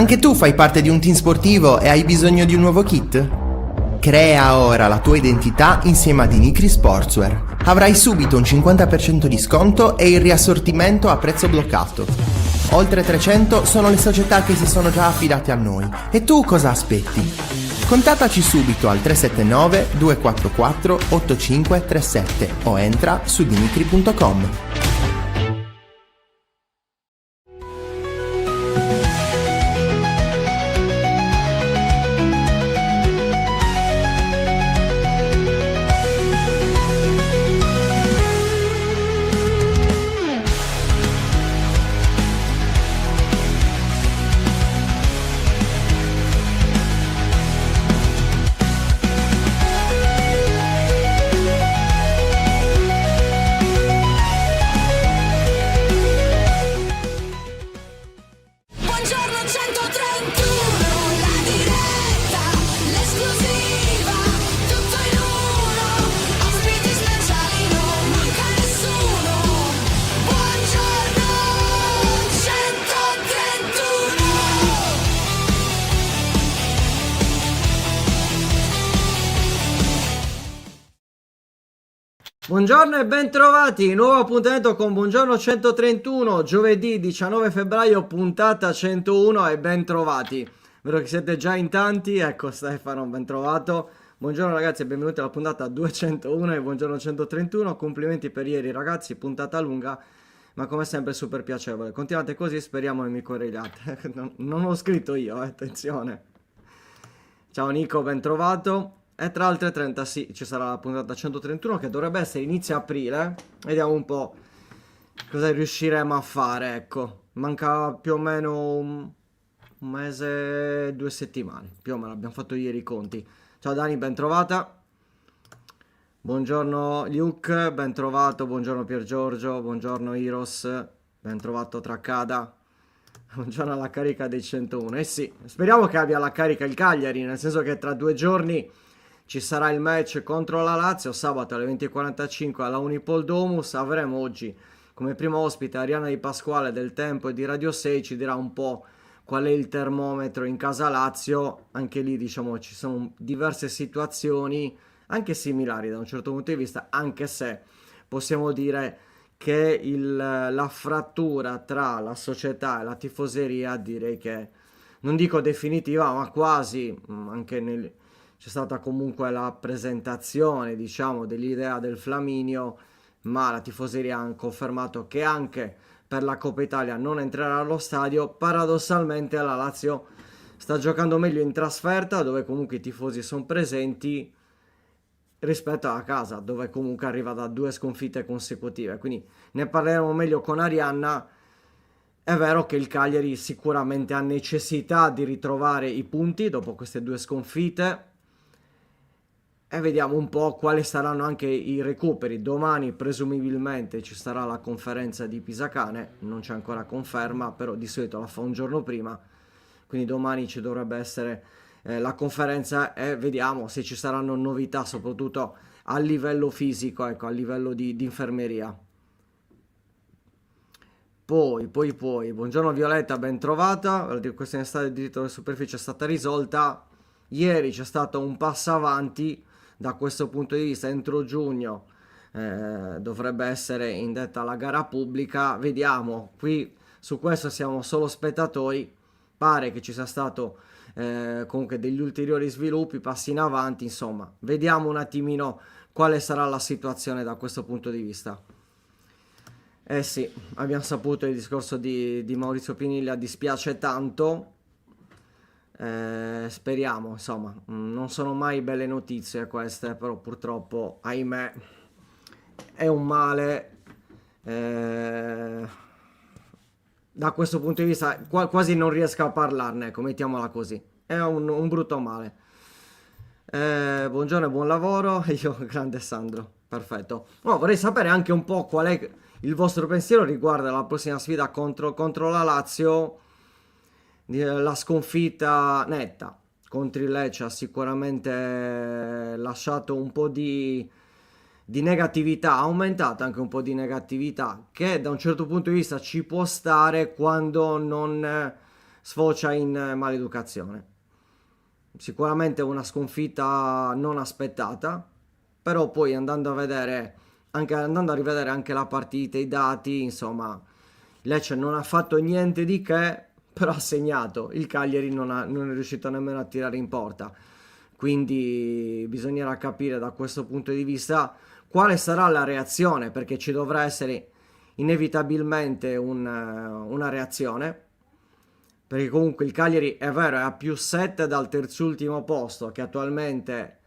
Anche tu fai parte di un team sportivo e hai bisogno di un nuovo kit? Crea ora la tua identità insieme a Dinicri Sportswear. Avrai subito un 50% di sconto e il riassortimento a prezzo bloccato. Oltre 300 sono le società che si sono già affidate a noi. E tu cosa aspetti? Contattaci subito al 379 244 8537 o entra su dinicri.com. Buongiorno e bentrovati, nuovo appuntamento con Buongiorno 131, giovedì 19 febbraio, puntata 101 e bentrovati. Vedo che siete già in tanti, ecco Stefano, bentrovato. Buongiorno ragazzi e benvenuti alla puntata 201 e Buongiorno 131, complimenti per ieri ragazzi, puntata lunga, ma come sempre super piacevole. Continuate così, speriamo che mi corregliate. Non ho scritto io, attenzione. Ciao Nico, bentrovato. E tra altre 30 sì, ci sarà la puntata 131 che dovrebbe essere inizio aprile. Vediamo un po' cosa riusciremo a fare, ecco. Manca più o meno un mese, 2 settimane. Più o meno, abbiamo fatto ieri i conti. Ciao Dani, bentrovata. Buongiorno Luke, bentrovato. Buongiorno Pier Giorgio, buongiorno Iros, bentrovato Traccada. Buongiorno alla carica dei 101. Eh sì, speriamo che abbia la carica il Cagliari, nel senso che tra 2 giorni ci sarà il match contro la Lazio, sabato alle 20:45 alla Unipol Domus. Avremo oggi come primo ospite Arianna Di Pasquale del Tempo e di Radio 6, ci dirà un po' qual è il termometro in casa Lazio. Anche lì diciamo ci sono diverse situazioni anche similari da un certo punto di vista, anche se possiamo dire che la frattura tra la società e la tifoseria direi che non dico definitiva ma quasi, anche c'è stata comunque la presentazione diciamo dell'idea del Flaminio, ma la tifoseria ha confermato che anche per la Coppa Italia non entrerà allo stadio. Paradossalmente la Lazio sta giocando meglio in trasferta, dove comunque i tifosi sono presenti, rispetto alla casa, dove comunque arriva da 2 sconfitte consecutive. Quindi ne parleremo meglio con Arianna. È vero che il Cagliari sicuramente ha necessità di ritrovare i punti dopo queste 2 sconfitte e vediamo un po' quali saranno anche i recuperi. Domani presumibilmente ci sarà la conferenza di Pisacane, non c'è ancora conferma, però di solito la fa un giorno prima, quindi domani ci dovrebbe essere la conferenza e vediamo se ci saranno novità soprattutto a livello fisico, ecco, a livello di infermeria. Poi, buongiorno Violetta, ben trovata. La questione del diritto alla superficie è stata risolta. Ieri c'è stato un passo avanti da questo punto di vista. Entro giugno dovrebbe essere indetta la gara pubblica. Vediamo, qui su questo siamo solo spettatori. Pare che ci sia stato comunque degli ulteriori sviluppi, passi in avanti, insomma. Vediamo un attimino quale sarà la situazione da questo punto di vista. Eh sì, abbiamo saputo il discorso di Maurizio Piniglia, dispiace tanto, speriamo, insomma, non sono mai belle notizie queste, però purtroppo, ahimè, è un male, da questo punto di vista quasi non riesco a parlarne, ecco, mettiamola così, è un brutto male. Buongiorno e buon lavoro, io grande Sandro, perfetto. Vorrei sapere anche un po' qual è il vostro pensiero riguardo la prossima sfida contro la Lazio. La sconfitta netta contro il Lecce ha sicuramente lasciato un po' di negatività, ha aumentato anche un po' di negatività, che da un certo punto di vista ci può stare quando non sfocia in maleducazione. Sicuramente una sconfitta non aspettata, però poi andando a rivedere anche la partita, i dati, insomma, Lecce non ha fatto niente di che, però ha segnato. Il Cagliari non è riuscito nemmeno a tirare in porta. Quindi bisognerà capire da questo punto di vista quale sarà la reazione, perché ci dovrà essere inevitabilmente una reazione. Perché comunque il Cagliari è vero, è a più 7 dal terzultimo posto, che attualmente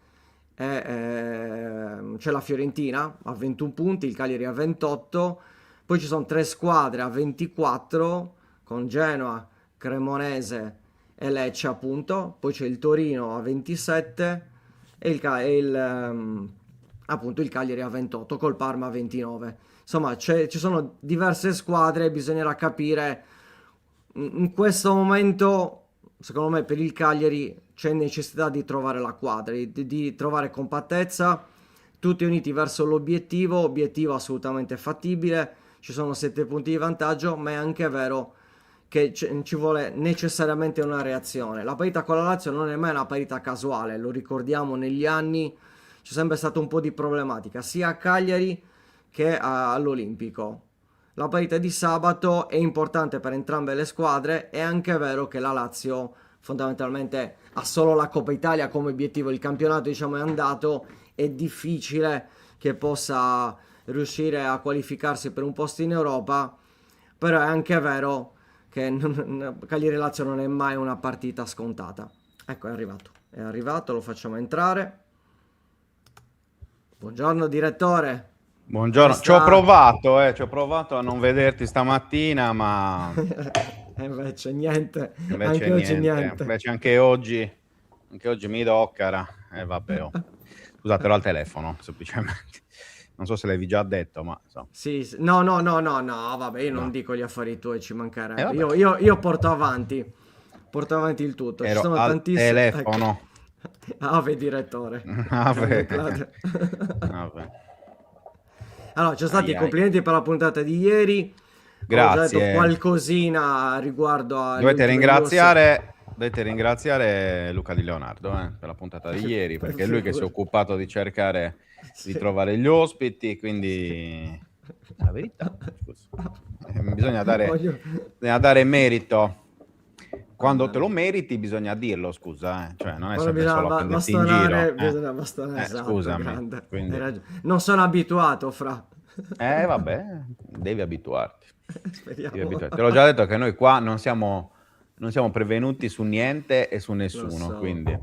c'è la Fiorentina a 21 punti, il Cagliari a 28, poi ci sono tre squadre a 24 con Genoa, Cremonese e Lecce appunto, poi c'è il Torino a 27 appunto il Cagliari a 28 col Parma a 29. Insomma, ci sono diverse squadre, bisognerà capire in questo momento, secondo me, per il Cagliari c'è necessità di trovare la quadra, di trovare compattezza, tutti uniti verso l'obiettivo, obiettivo assolutamente fattibile, ci sono 7 punti di vantaggio, ma è anche vero che ci vuole necessariamente una reazione. La parità con la Lazio non è mai una parità casuale, lo ricordiamo negli anni, c'è sempre stato un po' di problematica, sia a Cagliari che all'Olimpico. La parità di sabato è importante per entrambe le squadre, è anche vero che la Lazio fondamentalmente ha solo la Coppa Italia come obiettivo, il campionato diciamo è andato, è difficile che possa riuscire a qualificarsi per un posto in Europa, però è anche vero che Cagliari-Lazio non è mai una partita scontata. Ecco, è arrivato, lo facciamo entrare. Buongiorno direttore. Buongiorno, ci ho provato a non vederti stamattina, ma Invece niente, invece anche oggi niente. niente. Invece anche oggi mi doccara. E vabbè, oh. Scusate, ero al telefono, semplicemente. Non so se l'avevi già detto, ma insomma. Sì, no, vabbè, io non No. dico gli affari tuoi, ci mancherebbe. Vabbè. Io porto avanti il tutto. Ci Ero sono al tantissimi. Ecco. telefono. Ave direttore. Vabbè. Vabbè. Vabbè. Allora, ci sono stati i Ai, ai. complimenti per la puntata di ieri. Ho già detto Grazie. qualcosina riguardo alle ultime Dovete ringraziare Luca Di Leonardo per la puntata di ieri, perché è lui che si è occupato di cercare di Sì. trovare gli ospiti, quindi la verità, scusa. Bisogna dare merito. Quando te lo meriti bisogna dirlo, scusa, cioè non è Quando sempre bisogna solo prendersi in giro. bisogna bastonare, esatto, Scusami, grande. quindi, Hai ragione. Non sono abituato, fra. vabbè, devi abituarti. Speriamo. Te l'ho già detto che noi qua non siamo prevenuti su niente e su Lo nessuno, so, quindi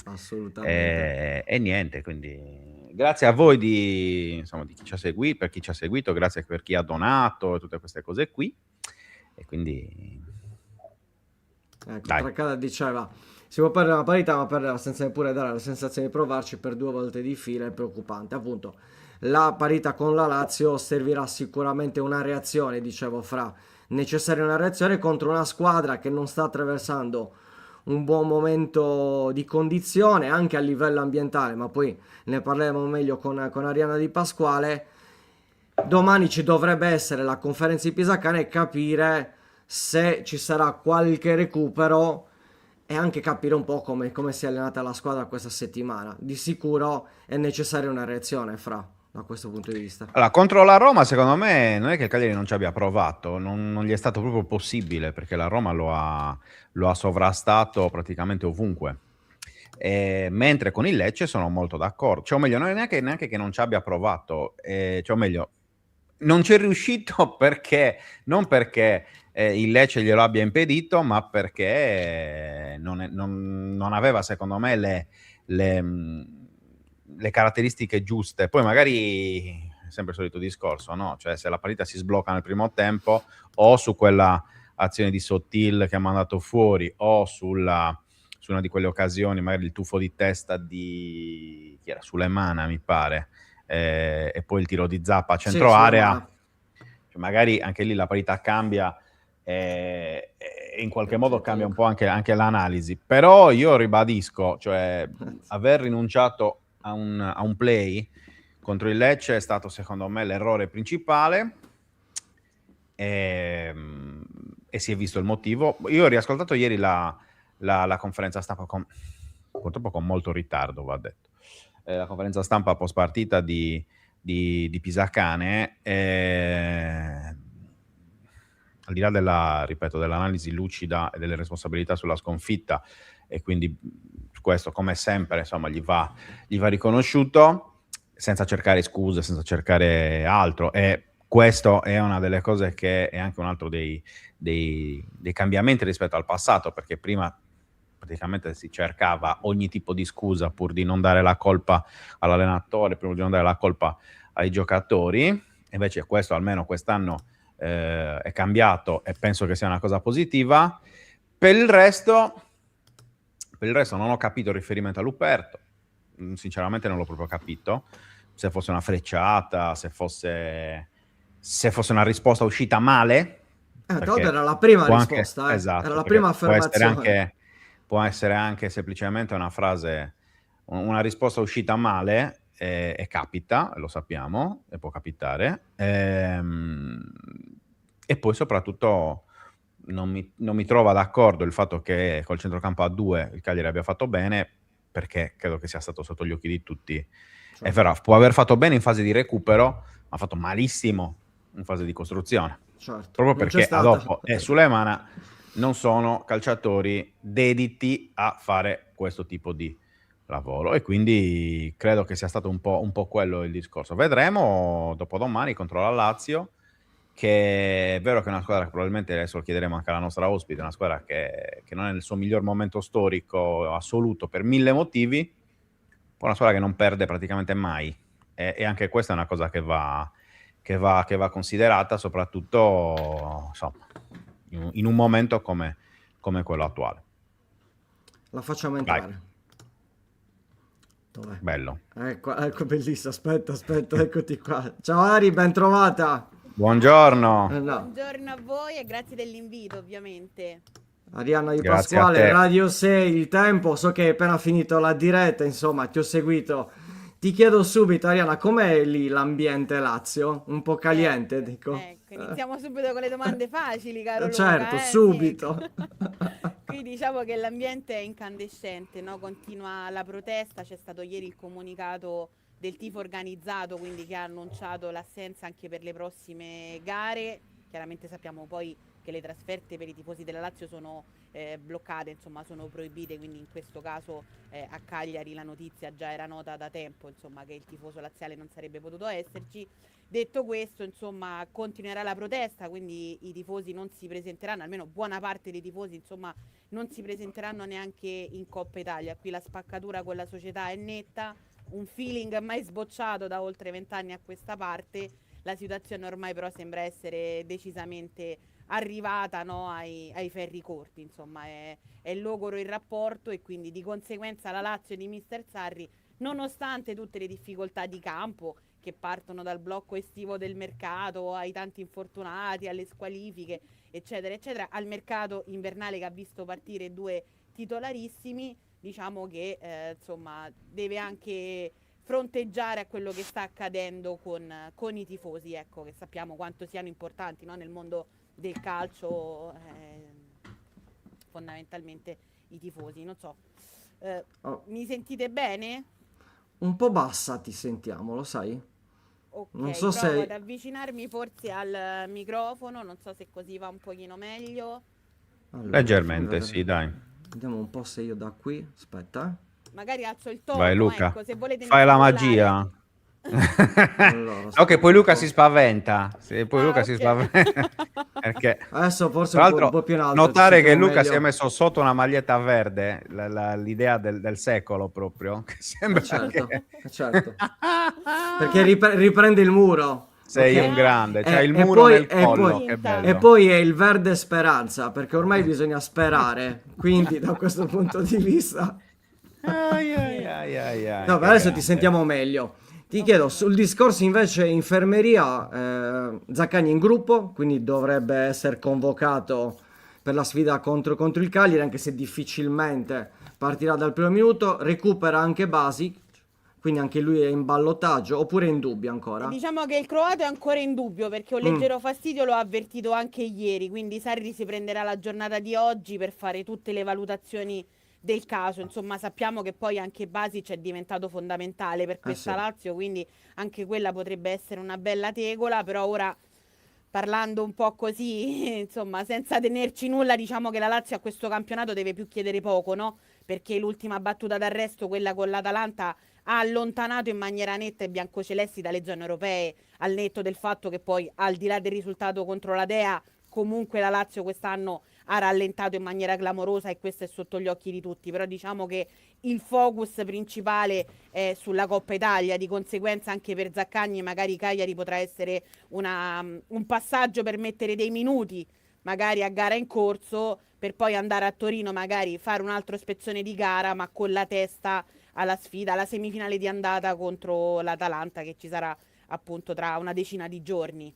assolutamente. e niente, quindi grazie a voi insomma, di chi ci ha seguito, per chi ci ha seguito, grazie per chi ha donato e tutte queste cose qui. E quindi Ecco, dai. Traccada diceva, si può perdere una parità, ma perdere senza neppure dare la sensazione di provarci per 2 volte di fila è preoccupante. Appunto, la parità con la Lazio servirà sicuramente una reazione, dicevo, fra necessaria una reazione contro una squadra che non sta attraversando un buon momento di condizione anche a livello ambientale, ma poi ne parleremo meglio con Arianna Di Pasquale. Domani ci dovrebbe essere la conferenza di Pisacane e capire se ci sarà qualche recupero e anche capire un po' come si è allenata la squadra questa settimana. Di sicuro è necessaria una reazione da questo punto di vista. Allora, contro la Roma, secondo me, non è che il Cagliari non ci abbia provato, non gli è stato proprio possibile, perché la Roma lo ha sovrastato praticamente ovunque. Mentre con il Lecce sono molto d'accordo. Cioè, o meglio, non è neanche che non ci abbia provato, cioè, o meglio, non c'è riuscito non perché il Lecce glielo abbia impedito, ma perché non aveva, secondo me, le caratteristiche giuste. Poi magari sempre il solito discorso, no? Cioè se la partita si sblocca nel primo tempo o su quella azione di Sottil che ha mandato fuori o su una di quelle occasioni, magari il tuffo di testa di chi era? Sulemana mi pare, e poi il tiro di Zappa a centro area, cioè magari anche lì la parità cambia e in qualche modo cambia un po' anche l'analisi. Però io ribadisco, cioè aver rinunciato a un play contro il Lecce è stato secondo me l'errore principale, e e si è visto il motivo. Io ho riascoltato ieri la conferenza stampa, purtroppo con molto ritardo, va detto. La conferenza stampa post partita di Pisacane, al di là dell'analisi lucida e delle responsabilità sulla sconfitta, e quindi questo, come sempre, insomma, gli va riconosciuto, senza cercare scuse, senza cercare altro. E questo è una delle cose che è anche un altro dei cambiamenti rispetto al passato, perché prima praticamente si cercava ogni tipo di scusa pur di non dare la colpa all'allenatore, pur di non dare la colpa ai giocatori. Invece questo, almeno quest'anno, è cambiato, e penso che sia una cosa positiva. Per il resto non ho capito il riferimento a Luperto, sinceramente non l'ho proprio capito, se fosse una frecciata, se fosse una risposta uscita male. Tra l'altro era la prima risposta, esatto, era la prima affermazione. Può essere anche semplicemente una frase, una risposta uscita male, e capita, lo sappiamo, e può capitare. E poi soprattutto non mi trova d'accordo il fatto che col centrocampo a 2 il Cagliari abbia fatto bene, perché credo che sia stato sotto gli occhi di tutti. Certo. È vero, può aver fatto bene in fase di recupero, ma ha fatto malissimo in fase di costruzione. Certo. Proprio perché Adolfo e Sulemana non sono calciatori dediti a fare questo tipo di lavoro, e quindi credo che sia stato un po' quello il discorso. Vedremo dopodomani contro la Lazio, che è vero che è una squadra che probabilmente, adesso lo chiederemo anche alla nostra ospite, è una squadra che non è nel suo miglior momento storico assoluto per 1000 motivi, poi una squadra che non perde praticamente mai, e anche questa è una cosa che va considerata, soprattutto, insomma, in un momento come quello attuale. La facciamo entrare. Dov'è? Bello. Ecco, bellissimo. Aspetta, eccoti qua. Ciao Ari, ben trovata. Buongiorno. Buongiorno a voi e grazie dell'invito, ovviamente. Arianna Di Grazie Pasquale, Radio 6, Il Tempo. So che hai appena finito la diretta, insomma, ti ho seguito. Ti chiedo subito, Arianna, com'è lì l'ambiente Lazio? Un po' caliente, dico. Ecco, iniziamo subito con le domande facili, caro Certo, Luca, subito. Qui diciamo che l'ambiente è incandescente, no? Continua la protesta, c'è stato ieri il comunicato del tifo organizzato, quindi che ha annunciato l'assenza anche per le prossime gare. Chiaramente sappiamo poi che le trasferte per i tifosi della Lazio sono bloccate, insomma sono proibite, quindi in questo caso a Cagliari la notizia già era nota da tempo, insomma, che il tifoso laziale non sarebbe potuto esserci. Detto questo, insomma, continuerà la protesta, quindi i tifosi non si presenteranno, almeno buona parte dei tifosi, insomma, non si presenteranno neanche in Coppa Italia. Qui la spaccatura con la società è netta, un feeling mai sbocciato da oltre 20 anni a questa parte. La situazione ormai però sembra essere decisamente arrivata, no, ai ferri corti, insomma è logoro il rapporto, e quindi di conseguenza la Lazio di Mister Sarri, nonostante tutte le difficoltà di campo che partono dal blocco estivo del mercato, ai tanti infortunati, alle squalifiche, eccetera eccetera, al mercato invernale che ha visto partire 2 titolarissimi, diciamo che insomma deve anche fronteggiare a quello che sta accadendo con i tifosi, ecco, che sappiamo quanto siano importanti, no, nel mondo del calcio, fondamentalmente i tifosi. Non so, mi sentite bene? Un po' bassa ti sentiamo, lo sai? Ok, non so provo se... ad avvicinarmi forse al microfono, non so se così va un pochino meglio. Allora, leggermente, sì, dai. Vediamo un po' se io da qui, aspetta. Magari alzo il tono, Vai Luca, ecco, se volete fai la parlare. magia. Allora, Ok, poi Luca si spaventa. Luca si spaventa. Perché adesso forse tra un l'altro po' più in alto. notare che Luca meglio. si è messo sotto una maglietta verde, l'idea del secolo proprio. Che sembra certo, che... certo. Perché riprende il muro. Sei Okay. un grande, c'hai il muro nel collo, che bello. E poi è il verde speranza, perché ormai bisogna sperare. Quindi da questo punto di vista... No, adesso ti sentiamo meglio. Ti chiedo, sul discorso invece infermeria, Zaccagni in gruppo, quindi dovrebbe essere convocato per la sfida contro il Cagliari, anche se difficilmente partirà dal primo minuto. Recupera anche Basic, quindi anche lui è in ballottaggio oppure è in dubbio ancora? Diciamo che il croato è ancora in dubbio perché un leggero fastidio l'ho avvertito anche ieri, quindi Sarri si prenderà la giornata di oggi per fare tutte le valutazioni del caso. Insomma, sappiamo che poi anche Basic è diventato fondamentale per questa Sì. Lazio, quindi anche quella potrebbe essere una bella tegola, però ora parlando un po' così, insomma, senza tenerci nulla, diciamo che la Lazio a questo campionato deve più chiedere poco, no? Perché l'ultima battuta d'arresto, quella con l'Atalanta, ha allontanato in maniera netta i biancocelesti dalle zone europee, al netto del fatto che poi, al di là del risultato contro la Dea, comunque la Lazio quest'anno ha rallentato in maniera clamorosa e questo è sotto gli occhi di tutti. Però diciamo che il focus principale è sulla Coppa Italia, di conseguenza anche per Zaccagni magari Cagliari potrà essere un passaggio per mettere dei minuti magari a gara in corso, per poi andare a Torino magari fare un altro spezzone di gara, ma con la testa alla sfida, alla semifinale di andata contro l'Atalanta che ci sarà appunto tra una decina di giorni.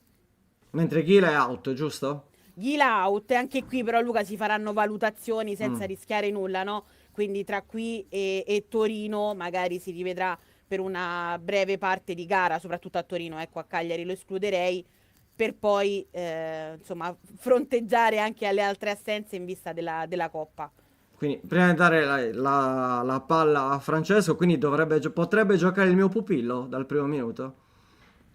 Mentre Ghila è out, giusto? Ghila out, e anche qui però Luca si faranno valutazioni senza rischiare nulla, no? Quindi tra qui e Torino magari si rivedrà per una breve parte di gara, soprattutto a Torino, ecco, a Cagliari lo escluderei, per poi insomma fronteggiare anche alle altre assenze in vista della Coppa. Quindi prima di dare la palla a Francesco, quindi potrebbe giocare il mio pupillo dal primo minuto?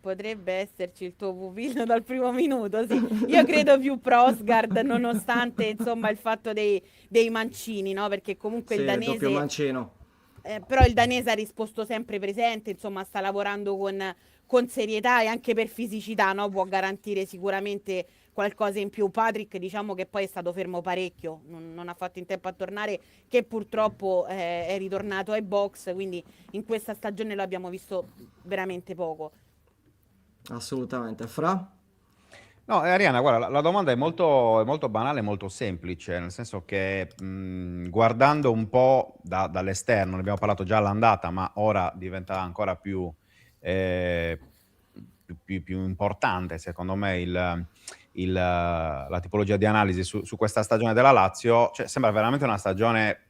Potrebbe esserci il tuo pupillo dal primo minuto, sì. Io credo più Prosgard, nonostante insomma il fatto dei mancini, no? Perché comunque Sì, il il doppio danese, mancino. però il danese ha risposto sempre presente, insomma sta lavorando con serietà e anche per fisicità, no? Può garantire sicuramente qualcosa in più. Patrick, diciamo che poi è stato fermo parecchio, non ha fatto in tempo a tornare, che purtroppo è ritornato ai box, quindi in questa stagione lo abbiamo visto veramente poco. Assolutamente. Fra? No, Ariana, guarda, la domanda è molto banale, molto semplice, nel senso che guardando un po' dall'esterno, ne abbiamo parlato già all'andata, ma ora diventa ancora eh, più importante, secondo me, la tipologia di analisi su questa stagione della Lazio. Cioè, sembra veramente una stagione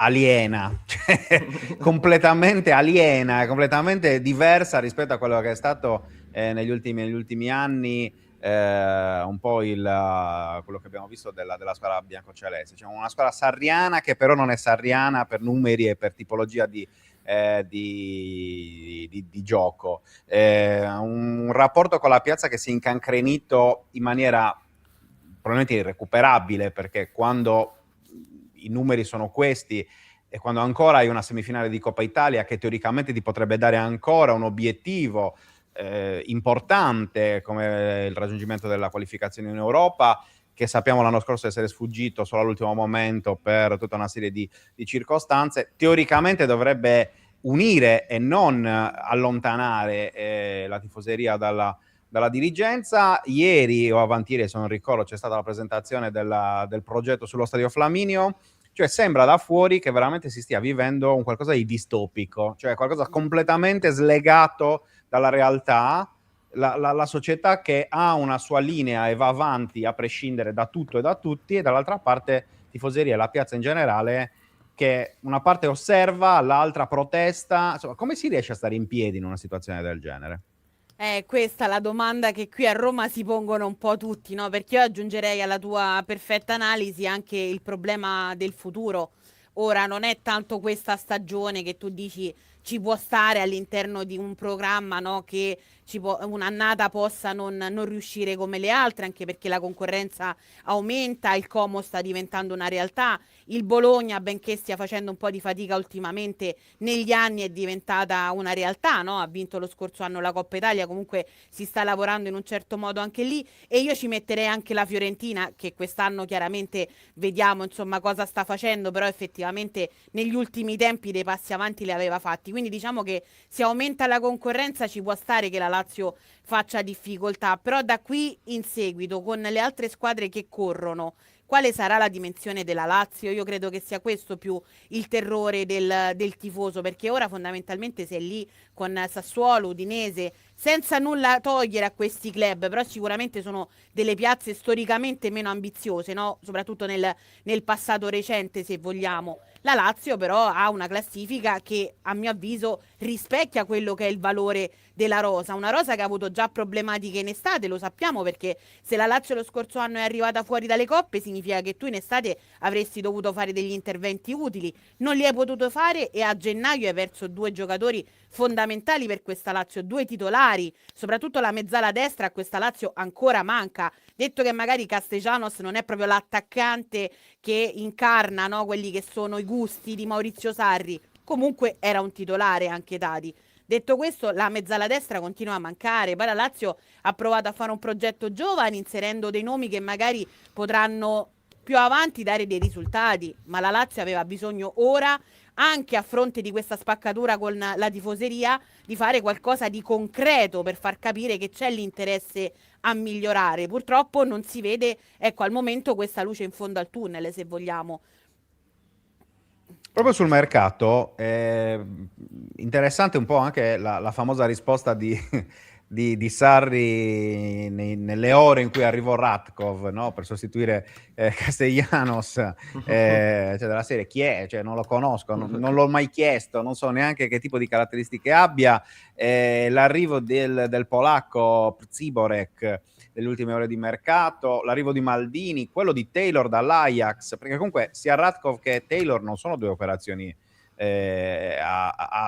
aliena, cioè, completamente aliena, completamente diversa rispetto a quello che è stato negli ultimi anni, un po' quello che abbiamo visto della squadra biancoceleste. Cioè una squadra sarriana che però non è sarriana per numeri e per tipologia di gioco. Un rapporto con la piazza che si è incancrenito in maniera probabilmente irrecuperabile, perché quando i numeri sono questi e quando ancora hai una semifinale di Coppa Italia che teoricamente ti potrebbe dare ancora un obiettivo importante come il raggiungimento della qualificazione in Europa, che sappiamo l'anno scorso essere sfuggito solo all'ultimo momento per tutta una serie di circostanze, teoricamente dovrebbe unire e non allontanare la tifoseria dalla dirigenza. Ieri o avantieri, se non ricordo, c'è stata la presentazione del progetto sullo Stadio Flaminio. Cioè sembra da fuori che veramente si stia vivendo un qualcosa di distopico, cioè qualcosa completamente slegato dalla realtà, la società che ha una sua linea e va avanti a prescindere da tutto e da tutti, e dall'altra parte tifoseria e la piazza in generale che una parte osserva, l'altra protesta. Insomma, come si riesce a stare in piedi in una situazione del genere? Questa è la domanda che qui a Roma si pongono un po' tutti, no? Perché io aggiungerei alla tua perfetta analisi anche il problema del futuro. Ora non è tanto questa stagione che tu dici ci può stare all'interno di un programma, no? Che un'annata possa non riuscire come le altre, anche perché la concorrenza aumenta, il Como sta diventando una realtà, il Bologna, benché stia facendo un po' di fatica ultimamente, negli anni è diventata una realtà, no? Ha vinto lo scorso anno la Coppa Italia, comunque si sta lavorando in un certo modo anche lì, e io ci metterei anche la Fiorentina, che quest'anno chiaramente vediamo insomma cosa sta facendo, però effettivamente negli ultimi tempi dei passi avanti li aveva fatti. Quindi diciamo che se aumenta la concorrenza ci può stare che la Lazio faccia difficoltà, però da qui in seguito con le altre squadre che corrono, quale sarà la dimensione della Lazio? Io credo che sia questo più il terrore del tifoso, perché ora fondamentalmente si è lì con Sassuolo, Udinese, senza nulla togliere a questi club, però sicuramente sono delle piazze storicamente meno ambiziose, no? Soprattutto nel passato recente, se vogliamo. La Lazio però ha una classifica che a mio avviso rispecchia quello che è il valore della rosa, una rosa che ha avuto già problematiche in estate, lo sappiamo, perché se la Lazio lo scorso anno è arrivata fuori dalle coppe significa che tu in estate avresti dovuto fare degli interventi utili, non li hai potuto fare e a gennaio hai perso 2 giocatori fondamentali per questa Lazio, 2 titolari, soprattutto la mezzala destra a questa Lazio ancora manca. Detto che magari Castellanos non è proprio l'attaccante che incarna, no, quelli che sono i gusti di Maurizio Sarri, comunque era un titolare anche Tati. Detto questo, la mezzala destra continua a mancare. Poi la Lazio ha provato a fare un progetto giovane inserendo dei nomi che magari potranno più avanti dare dei risultati, ma la Lazio aveva bisogno ora, anche a fronte di questa spaccatura con la tifoseria, di fare qualcosa di concreto per far capire che c'è l'interesse a migliorare. Purtroppo non si vede, ecco, al momento questa luce in fondo al tunnel, se vogliamo. Proprio sul mercato, interessante un po' anche la famosa risposta di Sarri nelle ore in cui arrivò Ratkov, no? Per sostituire Castellanos, cioè della serie chi è? Cioè, non lo conosco, non l'ho mai chiesto, non so neanche che tipo di caratteristiche abbia. L'arrivo del polacco Ziborek nelle ultime ore di mercato, l'arrivo di Maldini, quello di Taylor dall'Ajax, perché comunque sia Ratkov che Taylor non sono 2 operazioni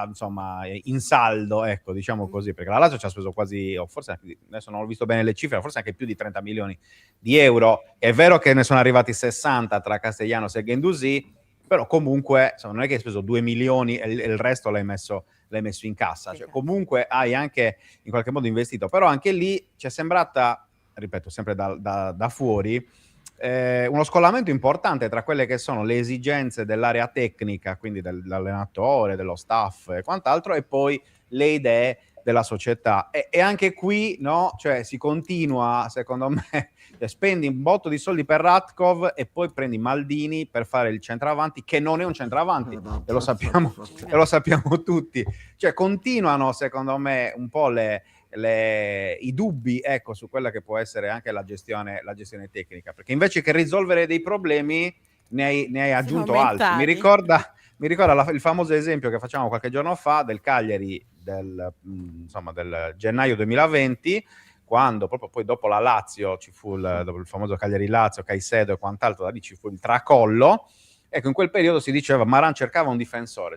insomma in saldo, ecco, diciamo così, perché la Lazio ci ha speso quasi, o forse adesso non ho visto bene le cifre, forse anche più di 30 milioni di euro. È vero che ne sono arrivati 60 tra Castellanos e Guendouzi, però comunque insomma, non è che hai speso 2 milioni e il resto l'hai messo in cassa, cioè, comunque hai anche in qualche modo investito, però anche lì ci è sembrata, ripeto, sempre da fuori, uno scollamento importante tra quelle che sono le esigenze dell'area tecnica, quindi dell'allenatore, dello staff e quant'altro, e poi le idee della società. E anche qui, no, cioè si continua, secondo me, spendi un botto di soldi per Ratkov e poi prendi Maldini per fare il centravanti, che non è un centravanti, e lo sappiamo tutti. Cioè continuano, secondo me, un po' i dubbi, ecco, su quella che può essere anche la gestione tecnica, perché invece che risolvere dei problemi ne hai aggiunto altri. Mi ricorda il famoso esempio che facciamo qualche giorno fa del Cagliari del gennaio 2020, quando proprio poi dopo la Lazio ci fu dopo il famoso Cagliari-Lazio, Caicedo e quant'altro, da lì ci fu il tracollo. Ecco, in quel periodo si diceva Maran cercava un difensore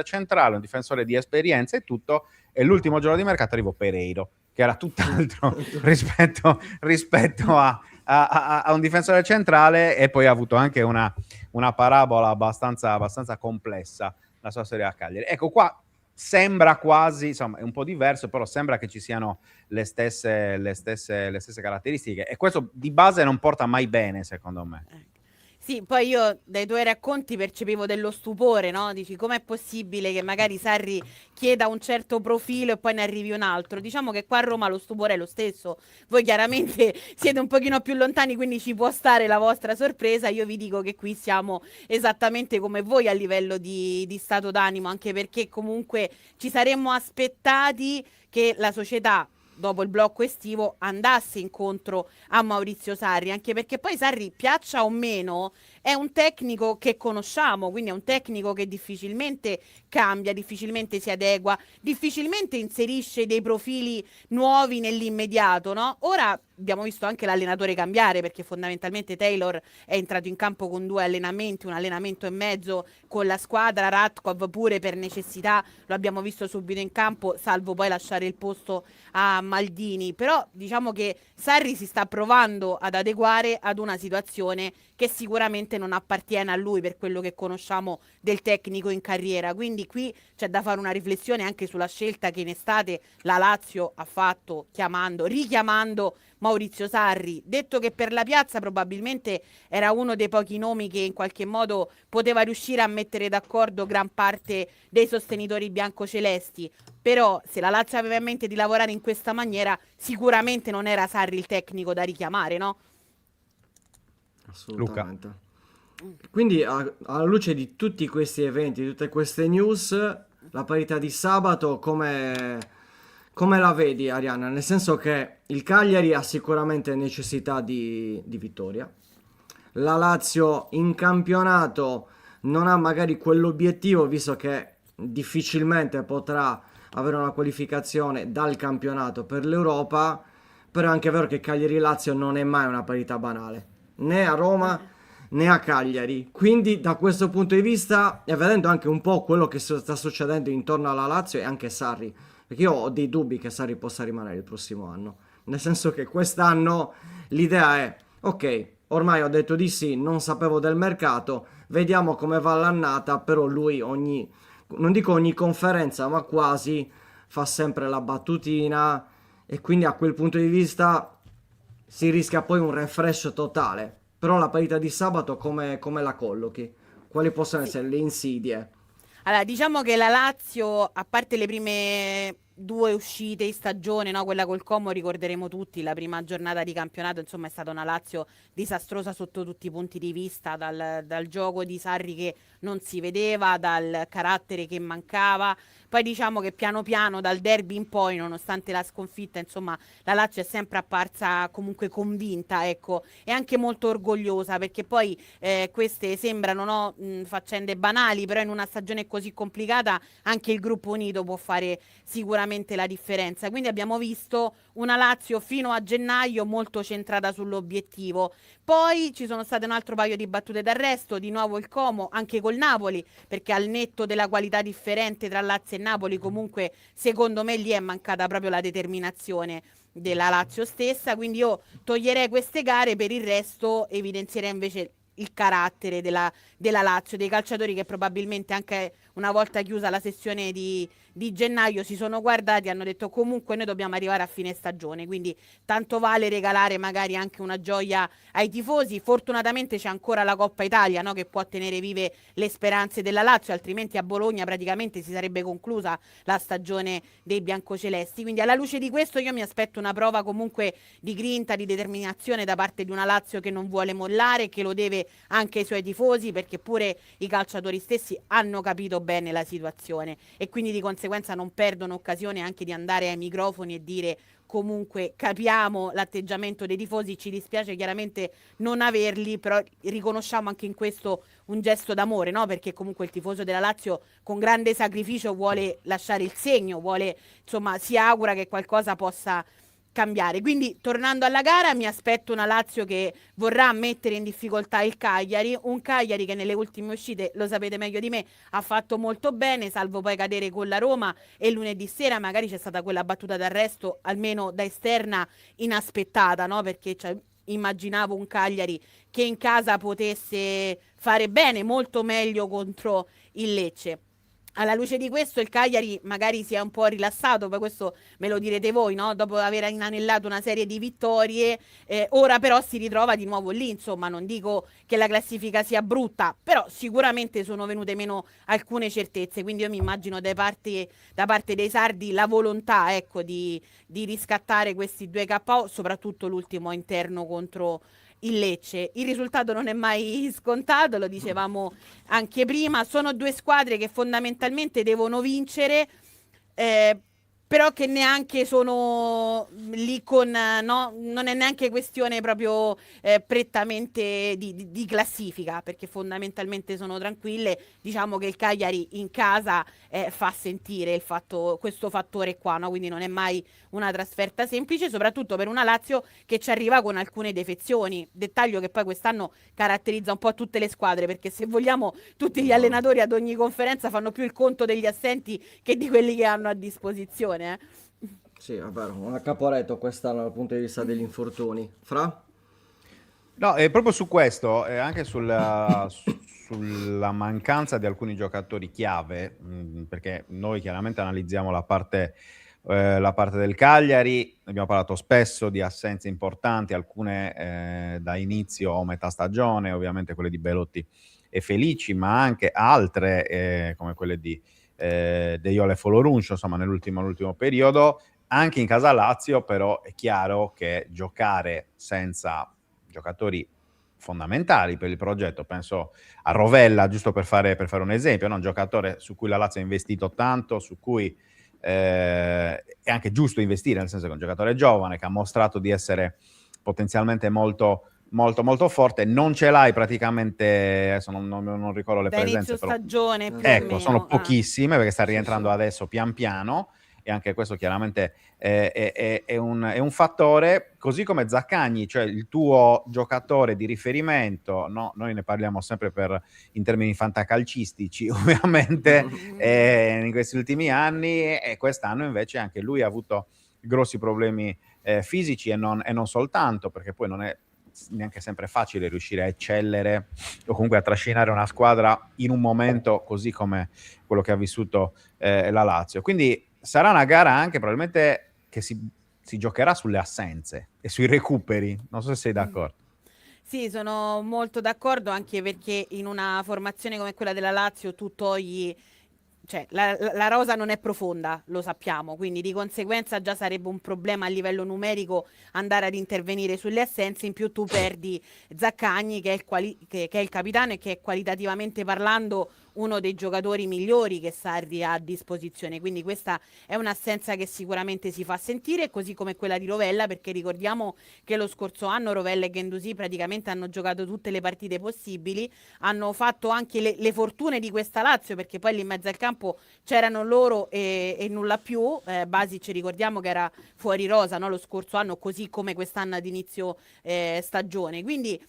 centrale, un difensore di esperienza e tutto, e l'ultimo giorno di mercato arrivò Pereiro, che era tutt'altro rispetto a un difensore centrale, e poi ha avuto anche una parabola abbastanza complessa la sua storia a Cagliari. Ecco, qua sembra quasi, insomma, è un po' diverso, però sembra che ci siano le stesse caratteristiche, e questo di base non porta mai bene, secondo me. Sì, poi io dai tuoi racconti percepivo dello stupore, no? Dici, com'è possibile che magari Sarri chieda un certo profilo e poi ne arrivi un altro? Diciamo che qua a Roma lo stupore è lo stesso. Voi chiaramente siete un pochino più lontani, quindi ci può stare la vostra sorpresa. Io vi dico che qui siamo esattamente come voi a livello di stato d'animo, anche perché comunque ci saremmo aspettati che la società, dopo il blocco estivo, andasse incontro a Maurizio Sarri, anche perché poi Sarri, piaccia o meno, è un tecnico che conosciamo, quindi è un tecnico che difficilmente cambia, difficilmente si adegua, difficilmente inserisce dei profili nuovi nell'immediato, no? Ora abbiamo visto anche l'allenatore cambiare, perché fondamentalmente Taylor è entrato in campo con 2 allenamenti, un allenamento e mezzo con la squadra, Ratkov pure per necessità lo abbiamo visto subito in campo, salvo poi lasciare il posto a Maldini. Però diciamo che Sarri si sta provando ad adeguare ad una situazione che sicuramente non appartiene a lui, per quello che conosciamo del tecnico in carriera. Quindi qui c'è da fare una riflessione anche sulla scelta che in estate la Lazio ha fatto richiamando Maurizio Sarri. Detto che per la piazza probabilmente era uno dei pochi nomi che in qualche modo poteva riuscire a mettere d'accordo gran parte dei sostenitori biancocelesti, però se la Lazio aveva in mente di lavorare in questa maniera, sicuramente non era Sarri il tecnico da richiamare, no? Assolutamente. Quindi alla luce di tutti questi eventi, di tutte queste news, La partita di sabato come la vedi, Arianna? Nel senso che il Cagliari ha sicuramente necessità di vittoria. La Lazio in campionato non ha magari quell'obiettivo, visto che difficilmente potrà avere una qualificazione dal campionato per l'Europa, però è anche vero che Cagliari-Lazio non è mai una partita banale, né a Roma né a Cagliari. Quindi da questo punto di vista, e vedendo anche un po' quello che sta succedendo intorno alla Lazio e anche Sarri, perché io ho dei dubbi che Sarri possa rimanere il prossimo anno, nel senso che quest'anno l'idea è, ok, ormai ho detto di sì, non sapevo del mercato, vediamo come va l'annata, però lui non dico ogni conferenza, ma quasi fa sempre la battutina e quindi a quel punto di vista si rischia poi un refresh totale. Però la partita di sabato come la collochi? Quali possono Sì. essere le insidie? Allora, diciamo che la Lazio, a parte le prime due uscite in stagione, no? Quella col Como ricorderemo tutti, la prima giornata di campionato, insomma, è stata una Lazio disastrosa sotto tutti i punti di vista, dal gioco di Sarri che non si vedeva, dal carattere che mancava. Poi diciamo che piano piano dal derby in poi, nonostante la sconfitta, insomma, la Lazio è sempre apparsa comunque convinta, ecco, e anche molto orgogliosa, perché poi queste sembrano, no, faccende banali, però in una stagione così complicata anche il gruppo unito può fare sicuramente la differenza. Quindi abbiamo visto una Lazio fino a gennaio molto centrata sull'obiettivo. Poi ci sono state un altro paio di battute d'arresto, di nuovo il Como, anche col Napoli, perché al netto della qualità differente tra Lazio e Napoli, comunque secondo me lì è mancata proprio la determinazione della Lazio stessa, quindi io toglierei queste gare, per il resto evidenzierei invece il carattere della Lazio, dei calciatori che probabilmente anche una volta chiusa la sessione di gennaio si sono guardati e hanno detto comunque noi dobbiamo arrivare a fine stagione, quindi tanto vale regalare magari anche una gioia ai tifosi. Fortunatamente c'è ancora la Coppa Italia, no, che può tenere vive le speranze della Lazio, altrimenti a Bologna praticamente si sarebbe conclusa la stagione dei biancocelesti. Quindi alla luce di questo io mi aspetto una prova comunque di grinta, di determinazione da parte di una Lazio che non vuole mollare, che lo deve anche ai suoi tifosi, perché pure i calciatori stessi hanno capito bene la situazione e quindi di conseguenza non perdono occasione anche di andare ai microfoni e dire comunque capiamo l'atteggiamento dei tifosi, ci dispiace chiaramente non averli, però riconosciamo anche in questo un gesto d'amore, no? Perché comunque il tifoso della Lazio con grande sacrificio vuole lasciare il segno, vuole, insomma, si augura che qualcosa possa cambiare. Quindi tornando alla gara mi aspetto una Lazio che vorrà mettere in difficoltà il Cagliari, un Cagliari che nelle ultime uscite, lo sapete meglio di me, ha fatto molto bene, salvo poi cadere con la Roma, e lunedì sera magari c'è stata quella battuta d'arresto, almeno da esterna, inaspettata, no? Perché immaginavo un Cagliari che in casa potesse fare bene, molto meglio contro il Lecce. Alla luce di questo il Cagliari magari si è un po' rilassato, poi questo me lo direte voi, no? Dopo aver inanellato una serie di vittorie, ora però si ritrova di nuovo lì, insomma, non dico che la classifica sia brutta, però sicuramente sono venute meno alcune certezze, quindi io mi immagino da parte dei sardi la volontà, ecco, di riscattare questi due KO, soprattutto l'ultimo interno contro il Lecce. Il risultato non è mai scontato, lo dicevamo anche prima, sono due squadre che fondamentalmente devono vincere, eh, però che neanche sono lì con, no, non è neanche questione proprio prettamente di classifica, perché fondamentalmente sono tranquille. Diciamo che il Cagliari in casa fa sentire questo fattore qua, no? Quindi non è mai una trasferta semplice, soprattutto per una Lazio che ci arriva con alcune defezioni, dettaglio che poi quest'anno caratterizza un po' tutte le squadre, perché se vogliamo tutti gli allenatori ad ogni conferenza fanno più il conto degli assenti che di quelli che hanno a disposizione. Sì, è vero, una Caporetto quest'anno dal punto di vista degli infortuni. Fra? No, è proprio su questo, anche sulla mancanza di alcuni giocatori chiave, perché noi chiaramente analizziamo la parte del Cagliari, abbiamo parlato spesso di assenze importanti, alcune da inizio o metà stagione, ovviamente quelle di Belotti e Felici, ma anche altre come quelle di De Jong e Foloruncio, insomma nell'ultimo periodo. Anche in casa Lazio però è chiaro che giocare senza giocatori fondamentali per il progetto. Penso a Rovella, giusto per fare un esempio, no? Un giocatore su cui la Lazio ha investito tanto, su cui è anche giusto investire, nel senso che è un giocatore giovane che ha mostrato di essere potenzialmente molto forte. Non ce l'hai praticamente, adesso non ricordo le Da presenze, inizio però stagione più o ecco, meno. sono pochissime perché sta Sì, rientrando sì. adesso pian piano, e anche questo chiaramente è un fattore, così come Zaccagni, cioè il tuo giocatore di riferimento, no? Noi ne parliamo sempre in termini fantacalcistici, ovviamente, in questi ultimi anni, e quest'anno invece anche lui ha avuto grossi problemi fisici, e non soltanto, perché poi non è neanche sempre facile riuscire a eccellere o comunque a trascinare una squadra in un momento così come quello che ha vissuto la Lazio. Quindi sarà una gara anche probabilmente che si giocherà sulle assenze e sui recuperi. Non so se sei d'accordo. Sì, sono molto d'accordo, anche perché in una formazione come quella della Lazio tu togli, cioè la rosa non è profonda, lo sappiamo, quindi di conseguenza già sarebbe un problema a livello numerico andare ad intervenire sulle assenze. In più tu perdi Zaccagni, che è che è il capitano e che è qualitativamente parlando uno dei giocatori migliori che Sarri ha a disposizione, quindi questa è un'assenza che sicuramente si fa sentire, così come quella di Rovella, perché ricordiamo che lo scorso anno Rovella e Guendouzi praticamente hanno giocato tutte le partite possibili, hanno fatto anche le fortune di questa Lazio, perché poi lì in mezzo al campo c'erano loro e nulla più. Basic ricordiamo che era fuori rosa, no? Lo scorso anno, così come quest'anno ad inizio stagione, quindi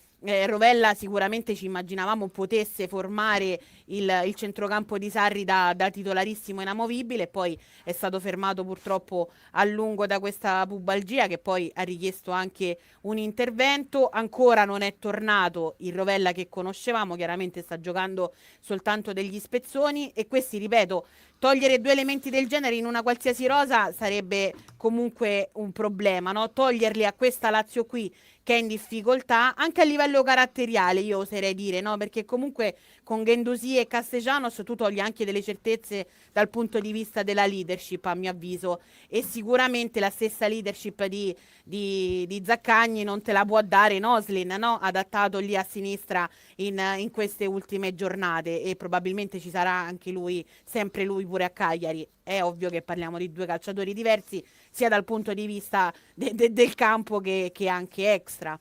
Rovella sicuramente ci immaginavamo potesse formare il centrocampo di Sarri da titolarissimo inamovibile, poi è stato fermato purtroppo a lungo da questa pubalgia, che poi ha richiesto anche un intervento. Ancora non è tornato il Rovella che conoscevamo, chiaramente sta giocando soltanto degli spezzoni, e questi, ripeto, togliere due elementi del genere in una qualsiasi rosa sarebbe comunque un problema, no? Toglierli a questa Lazio qui che è in difficoltà anche a livello caratteriale, io oserei dire, no? Perché comunque con Guendouzi e Castellanos tu togli anche delle certezze dal punto di vista della leadership, a mio avviso, e sicuramente la stessa leadership di Zaccagni non te la può dare Noslin, no? Adattato lì a sinistra in queste ultime giornate, e probabilmente ci sarà anche lui, sempre lui pure a Cagliari. È ovvio che parliamo di due calciatori diversi, sia dal punto di vista del campo che anche extra.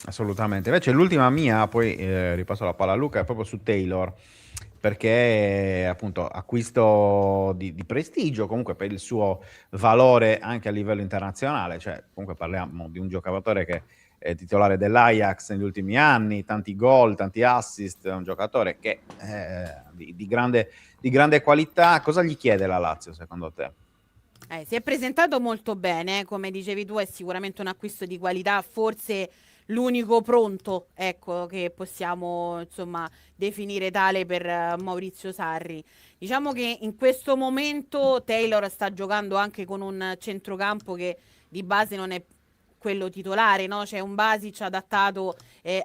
Assolutamente. Invece l'ultima mia, poi ripasso la palla a Luca, è proprio su Taylor, perché appunto acquisto di prestigio comunque per il suo valore anche a livello internazionale, cioè comunque parliamo di un giocatore che è titolare dell'Ajax negli ultimi anni, tanti gol, tanti assist, è un giocatore che di grande qualità. Cosa gli chiede la Lazio secondo te? Si è presentato molto bene, come dicevi tu, è sicuramente un acquisto di qualità, forse l'unico pronto, ecco, che possiamo insomma definire tale per Maurizio Sarri. Diciamo che in questo momento Taylor sta giocando anche con un centrocampo che di base non è quello titolare, no? C'è un Basic adattato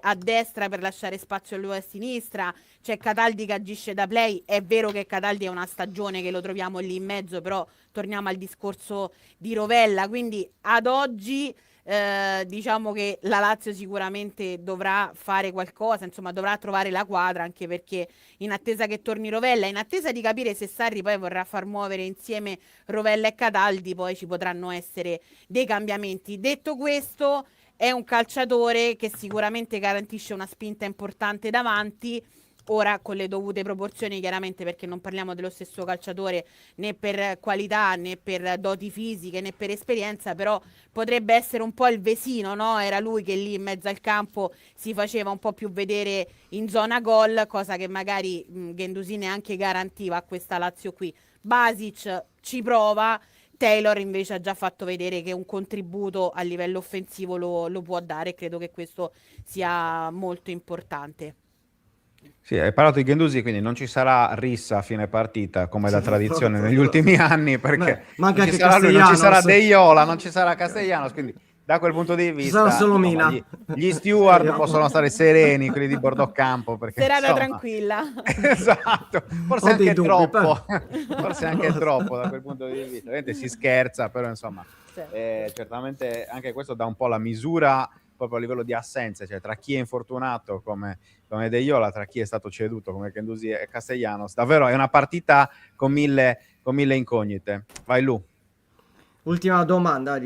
a destra per lasciare spazio a lui a sinistra, c'è Cataldi che agisce da play. È vero che Cataldi è una stagione che lo troviamo lì in mezzo, però torniamo al discorso di Rovella, quindi ad oggi diciamo che la Lazio sicuramente dovrà fare qualcosa, insomma dovrà trovare la quadra, anche perché in attesa che torni Rovella, in attesa di capire se Sarri poi vorrà far muovere insieme Rovella e Cataldi, poi ci potranno essere dei cambiamenti. Detto questo, è un calciatore che sicuramente garantisce una spinta importante davanti. Ora con le dovute proporzioni, chiaramente, perché non parliamo dello stesso calciatore né per qualità né per doti fisiche né per esperienza, però potrebbe essere un po' il Vesino, no? Era lui che lì in mezzo al campo si faceva un po' più vedere in zona gol, cosa che magari Guendouzi neanche garantiva a questa Lazio qui. Basic ci prova, Taylor invece ha già fatto vedere che un contributo a livello offensivo lo può dare, e credo che questo sia molto importante. Sì, hai parlato di Guendouzi, quindi non ci sarà rissa a fine partita come da Sì, tradizione negli no. ultimi anni, perché Beh, manca non ci anche sarà lui, non ci sarà Castellanos. Deiola, non ci sarà Castellanos, quindi da quel punto di Ci sarà vista solo insomma, Mina. gli steward Speriamo. possono stare sereni, quelli di Bordeaux Campo, perché Serata insomma, tranquilla. esatto, forse Ho dei anche dubbi, troppo, forse anche troppo da quel punto di vista. Ovviamente si scherza, però insomma Sì. certamente anche questo dà un po' la misura proprio a livello di assenze, cioè tra chi è infortunato come De Iola, tra chi è stato ceduto come Guendouzi e Castellanos. Davvero è una partita con mille incognite. Vai Lu. Ultima domanda,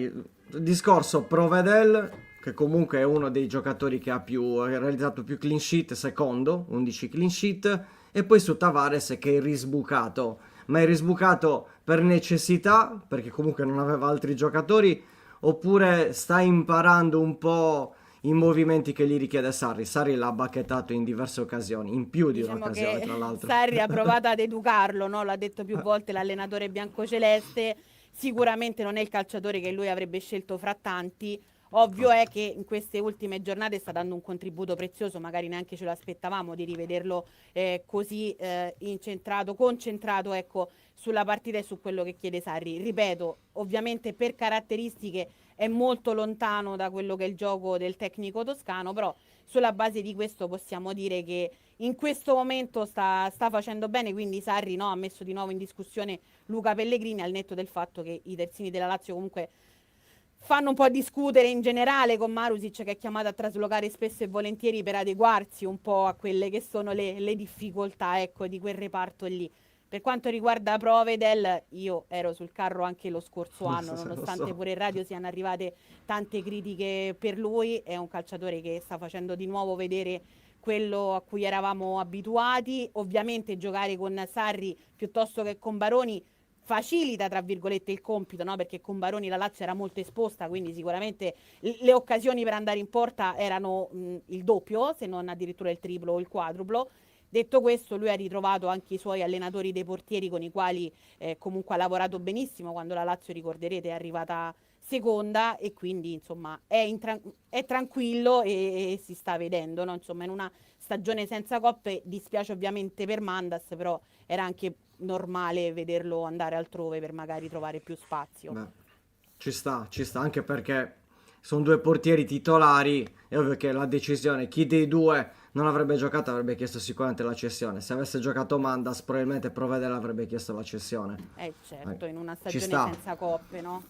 discorso Provedel, che comunque è uno dei giocatori che ha realizzato più clean sheet, secondo, 11 clean sheet, e poi su Tavares che è risbucato, ma è risbucato per necessità, perché comunque non aveva altri giocatori, oppure sta imparando un po' i movimenti che gli richiede Sarri. Sarri l'ha bacchettato in diverse occasioni, in più di Diciamo un'occasione che tra l'altro. Sarri ha provato ad educarlo, no? L'ha detto più volte l'allenatore biancoceleste. Sicuramente non è il calciatore che lui avrebbe scelto fra tanti. Ovvio è che in queste ultime giornate sta dando un contributo prezioso, magari neanche ce lo aspettavamo di rivederlo così concentrato, ecco, sulla partita e su quello che chiede Sarri. Ripeto, ovviamente per caratteristiche è molto lontano da quello che è il gioco del tecnico toscano, però sulla base di questo possiamo dire che in questo momento sta facendo bene, quindi Sarri, no, ha messo di nuovo in discussione Luca Pellegrini, al netto del fatto che i terzini della Lazio comunque fanno un po' discutere in generale, con Marusic che è chiamato a traslocare spesso e volentieri per adeguarsi un po' a quelle che sono le difficoltà, ecco, di quel reparto lì. Per quanto riguarda Provedel, io ero sul carro anche lo scorso anno, nonostante pure in radio siano arrivate tante critiche per lui. È un calciatore che sta facendo di nuovo vedere quello a cui eravamo abituati. Ovviamente giocare con Sarri piuttosto che con Baroni facilita tra virgolette il compito, no? Perché con Baroni la Lazio era molto esposta, quindi sicuramente le occasioni per andare in porta erano il doppio, se non addirittura il triplo o il quadruplo. Detto questo, lui ha ritrovato anche i suoi allenatori dei portieri con i quali comunque ha lavorato benissimo quando la Lazio, ricorderete, è arrivata seconda, e quindi insomma è tranquillo e si sta vedendo, no? Insomma, in una stagione senza coppe dispiace ovviamente per Mandas, però era anche normale vederlo andare altrove per magari trovare più spazio. Beh, ci sta, anche perché sono due portieri titolari, è ovvio che la decisione, chi dei due non avrebbe giocato avrebbe chiesto sicuramente la cessione. Se avesse giocato Mandas probabilmente Provedel avrebbe chiesto la cessione. Certo, in una Ci stagione sta. senza coppe, no?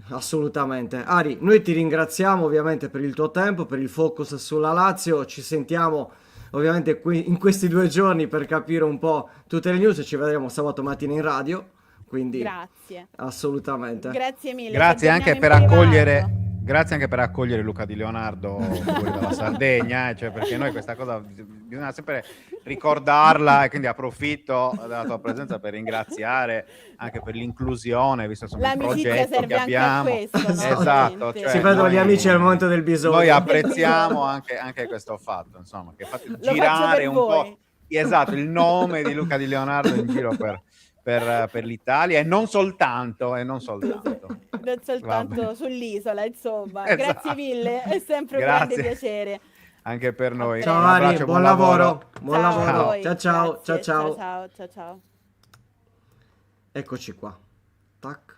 Assolutamente. Ari, noi ti ringraziamo ovviamente per il tuo tempo, per il focus sulla Lazio. Ci sentiamo ovviamente qui in questi 2 giorni per capire un po' tutte le news. Ci vedremo sabato mattina in radio. Quindi Grazie. assolutamente. Grazie mille. Grazie ci anche aggiorniamo in privato. grazie anche per accogliere Luca Di Leonardo fuori dalla Sardegna, cioè perché noi questa cosa bisogna sempre ricordarla, e quindi approfitto della tua presenza per ringraziare anche per l'inclusione, visto insomma il L'amicizia progetto serve che anche a abbiamo. questo, no? Esatto, Ovviamente. cioè Si vedono noi- gli amici al momento del bisogno. Noi apprezziamo anche questo fatto, insomma, che fate Lo faccio girare per un voi. po', esatto, il nome di Luca Di Leonardo in giro per l'Italia, e non soltanto. Non Va soltanto bene. sull'isola, insomma. Esatto. Grazie mille, è sempre un grande Grazie. piacere. Anche per noi. Ciao Un Ari, abbraccio, buon lavoro. Buon Ciao a lavoro. voi. Ciao ciao, Grazie. ciao. Ciao. Eccoci qua. Tac.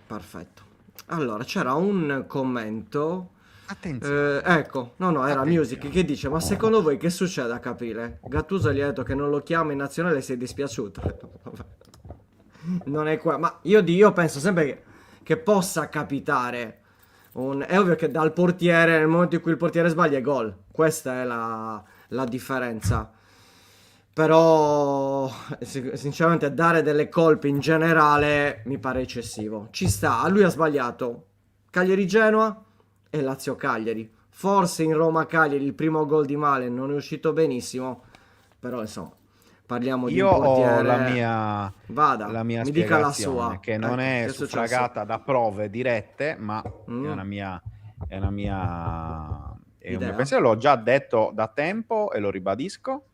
Perfetto. Allora, c'era un commento. Attenzione. Ecco, no, era Attenzione. Music che dice: ma secondo voi che succede a Caprile? Gattuso gli ha detto che non lo chiama in nazionale e si è dispiaciuto. Vabbè. Non è qua, ma io penso sempre che possa capitare. È ovvio che dal portiere, nel momento in cui il portiere sbaglia, è gol. Questa è la differenza. Però, sinceramente, dare delle colpe in generale mi pare eccessivo. Ci sta, lui ha sbagliato Cagliari-Genoa e Lazio-Cagliari. Forse in Roma-Cagliari il primo gol di Male non è uscito benissimo, però insomma, parliamo di Io un portiere. ho la mia mi dica la spiegazione, sua. che non Ecco, è che successo? suffragata da prove dirette, ma Mm. è un Idea. mio pensiero. L'ho già detto da tempo e lo ribadisco: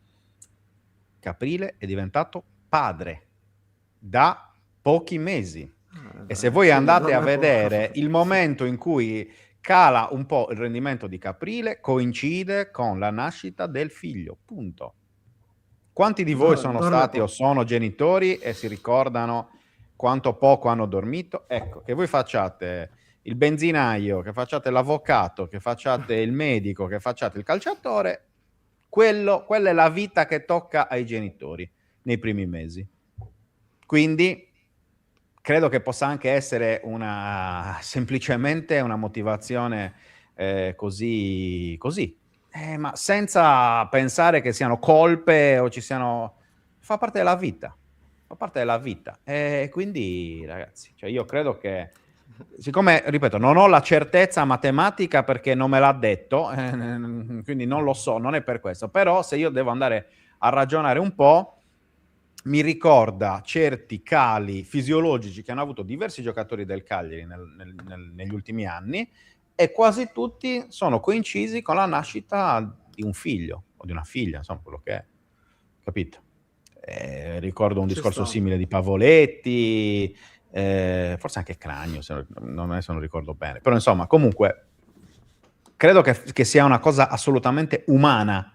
Caprile è diventato padre da pochi mesi. E se voi andate a vedere il momento in cui cala un po' il rendimento di Caprile, coincide con la nascita del figlio, punto. Quanti di voi sono Dorme stati o poco. sono genitori e si ricordano quanto poco hanno dormito? Ecco, che voi facciate il benzinaio, che facciate l'avvocato, che facciate il medico, che facciate il calciatore, quella è la vita che tocca ai genitori nei primi mesi. Quindi credo che possa anche essere semplicemente una motivazione così, ma senza pensare che siano colpe o ci siano... Fa parte della vita, e quindi ragazzi, cioè io credo che, siccome, ripeto, non ho la certezza matematica perché non me l'ha detto, quindi non lo so, non è per questo, però se io devo andare a ragionare un po', mi ricorda certi cali fisiologici che hanno avuto diversi giocatori del Cagliari negli ultimi anni, e quasi tutti sono coincisi con la nascita di un figlio o di una figlia, insomma, quello che è, capito? Ricordo un Ci discorso sta. simile di Pavoletti, forse anche Cragno, adesso non ricordo bene, però insomma, comunque credo che sia una cosa assolutamente umana,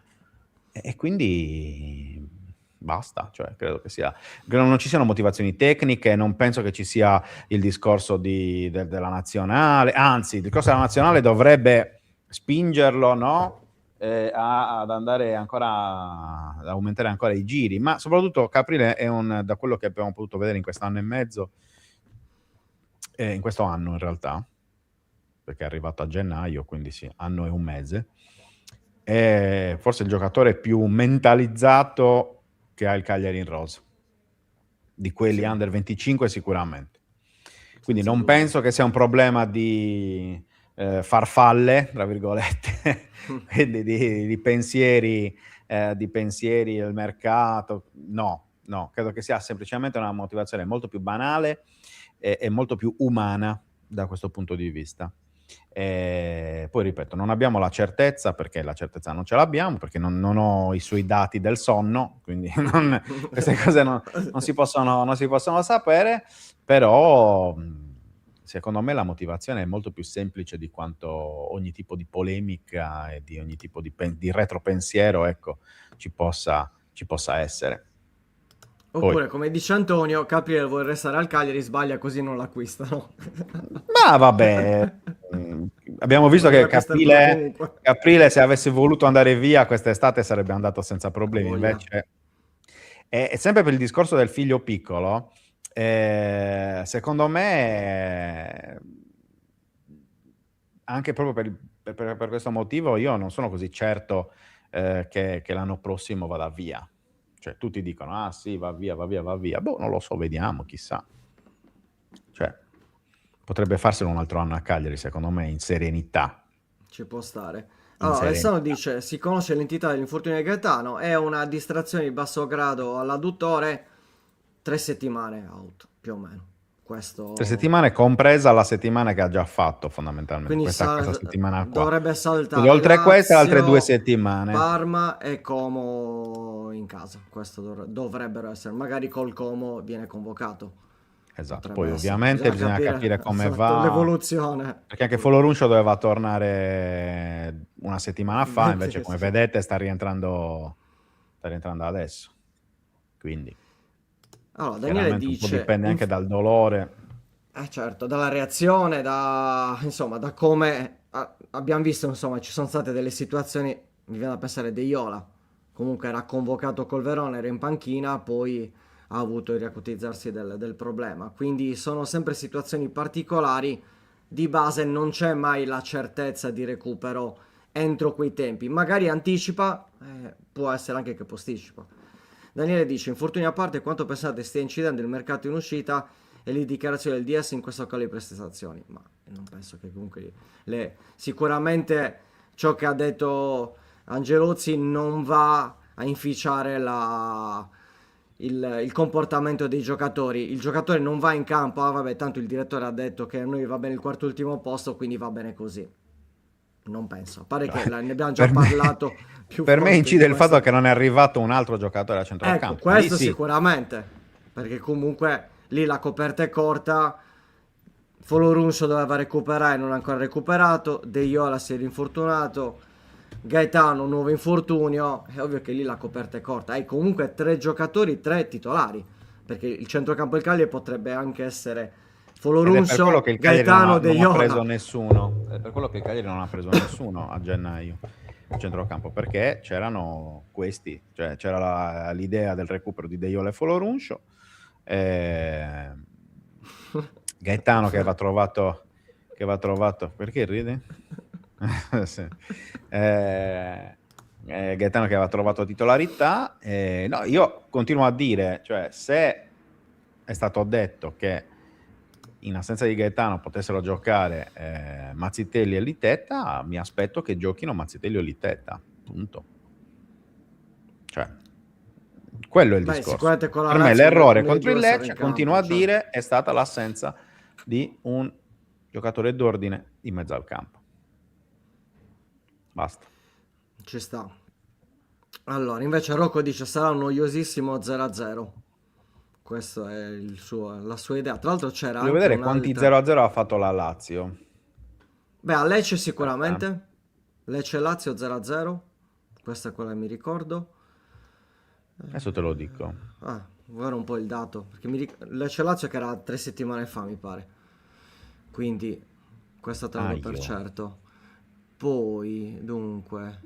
e quindi basta, cioè credo che non ci siano motivazioni tecniche, non penso che ci sia il discorso della nazionale, anzi il discorso della nazionale dovrebbe spingerlo, no? Ad andare ancora, ad aumentare ancora i giri, ma soprattutto Caprile da quello che abbiamo potuto vedere in quest'anno e mezzo, in questo anno in realtà, perché è arrivato a gennaio, quindi sì, anno e un mese, è forse il giocatore più mentalizzato che ha il Cagliari in rosa, di quelli Sì, under 25 sicuramente. Quindi senza non dubbio. penso che sia un problema di farfalle, tra virgolette, quindi di pensieri del mercato. No, credo che sia semplicemente una motivazione molto più banale e molto più umana da questo punto di vista. Poi ripeto, non abbiamo la certezza, perché la certezza non ce l'abbiamo, perché non ho i suoi dati del sonno, quindi queste cose non si possono sapere, però secondo me la motivazione è molto più semplice di quanto ogni tipo di polemica e di ogni tipo di retropensiero, ecco, ci possa essere. Oppure, Poi, come dice Antonio, Caprile vuole restare al Cagliari, sbaglia così non l'acquistano. ma vabbè, abbiamo visto che Potrebbe startelo comunque. Caprile, se avesse voluto andare via quest'estate, sarebbe andato senza problemi. Voglia. Invece, è sempre per il discorso del figlio piccolo, secondo me, anche proprio per questo motivo, io non sono così certo che l'anno prossimo vada via. Cioè, tutti dicono, ah sì, va via. Boh, non lo so, vediamo, chissà. Cioè, potrebbe farselo un altro anno a Cagliari, secondo me, in serenità. Ci può stare. In Allora, Alessandro serenità. dice, si conosce l'entità dell'infortunio di Gaetano, è una distrazione di basso grado all'adduttore, 3 settimane out, più o meno. 3 Questo... settimane, compresa la settimana che ha già fatto, fondamentalmente. Quindi Questa settimana qua. dovrebbe Quindi saltare oltre a queste, altre 2 Lazio, settimane. Parma e Como in casa. Questo dovrebbero essere. Magari col Como viene convocato. Esatto. Potrebbe Poi essere. ovviamente bisogna capire come Esatto, va. l'evoluzione. Perché anche Foloruncio doveva tornare una settimana fa, invece come Sì. vedete sta rientrando adesso. Quindi Allora, Daniele chiaramente un po' dice, dipende anche dal dolore. certo, dalla reazione, insomma, da come abbiamo visto, insomma, ci sono state delle situazioni, mi viene da pensare De Iola, comunque era convocato col Verona, era in panchina, poi ha avuto il riacutizzarsi del problema, quindi sono sempre situazioni particolari, di base non c'è mai la certezza di recupero entro quei tempi, magari anticipa, può essere anche che posticipa. Daniele dice, infortuni a parte, quanto pensate stia incidendo il mercato in uscita e le dichiarazioni del DS in questo calo di prestazioni? Ma non penso che comunque sicuramente ciò che ha detto Angelozzi non va a inficiare il comportamento dei giocatori. Il giocatore non va in campo, vabbè, tanto il direttore ha detto che a noi va bene il quarto ultimo posto, quindi va bene così. Non penso, pare che ne abbiamo già Per me, parlato più per me volte di incide il fatto questo. che non è arrivato un altro giocatore a Ecco, centrocampo. Lì questo sì. sicuramente, perché comunque lì la coperta è corta, Folorunso doveva recuperare, non ha ancora recuperato, De Iola si è rinfortunato, Gaetano nuovo infortunio, è ovvio che lì la coperta è corta. Hai comunque 3 giocatori, 3 titolari, perché il centrocampo del Cagliari potrebbe anche essere Ed è per quello che Folorunso, il Cagliari Gaetano, De non ha preso Iola. nessuno. È per quello che il Cagliari non ha preso nessuno a gennaio a centrocampo, perché c'erano questi, cioè c'era l'idea del recupero di De Iola e Foloruncio, Gaetano che va trovato, perché ridi? Sì. Gaetano che aveva trovato titolarità. No, io continuo a dire, cioè, se è stato detto che in assenza di Gaetano potessero giocare Mazzitelli e Litetta, mi aspetto che giochino Mazzitelli o Litetta, punto. Cioè, quello è il Beh, discorso. sicuramente con la Per me Lazio l'errore uno dei contro il due sarà Lecce, in campo, continuo a certo. dire, è stata l'assenza di un giocatore d'ordine in mezzo al campo. Basta. Ci sta. Allora, invece Rocco dice sarà un noiosissimo 0-0. Questa è la sua idea. Tra l'altro c'era Voglio anche vedere quanti un'altra. 0-0 ha fatto la Lazio. Beh, a Lecce sicuramente. Lecce-Lazio 0-0. Questa è quella che mi ricordo. Adesso te lo dico. Guarda un po' il dato. Perché Lecce-Lazio che era 3 settimane fa, mi pare. Quindi, questo te lo do per io. certo. Poi, dunque...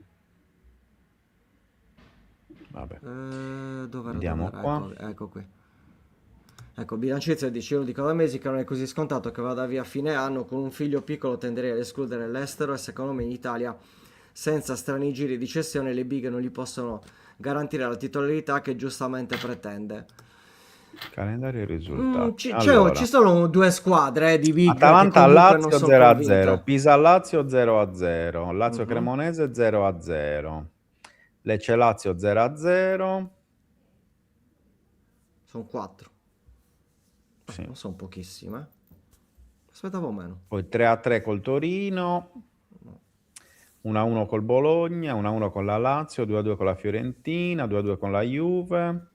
Vabbè. Dov'era? Andiamo qua. Ecco qui. Ecco, Bilancizio dice: io lo dico da mesi che non è così scontato che vada via a fine anno. Con un figlio piccolo tenderei ad escludere l'estero e secondo me in Italia, senza strani giri di cessione, le big non gli possono garantire la titolarità che giustamente pretende. Calendario e risultati. Ci sono 2 squadre di big Atalanta che comunque non Lazio sono 0-0, convinte. Pisa Lazio 0-0, Lazio Cremonese 0-0, Lecce Lazio 0-0. Sono 4. Sì. Non sono pochissime. Aspettavo meno. Poi 3-3 col Torino, 1-1 col Bologna, 1-1 con la Lazio, 2-2 con la Fiorentina, 2-2 con la Juve.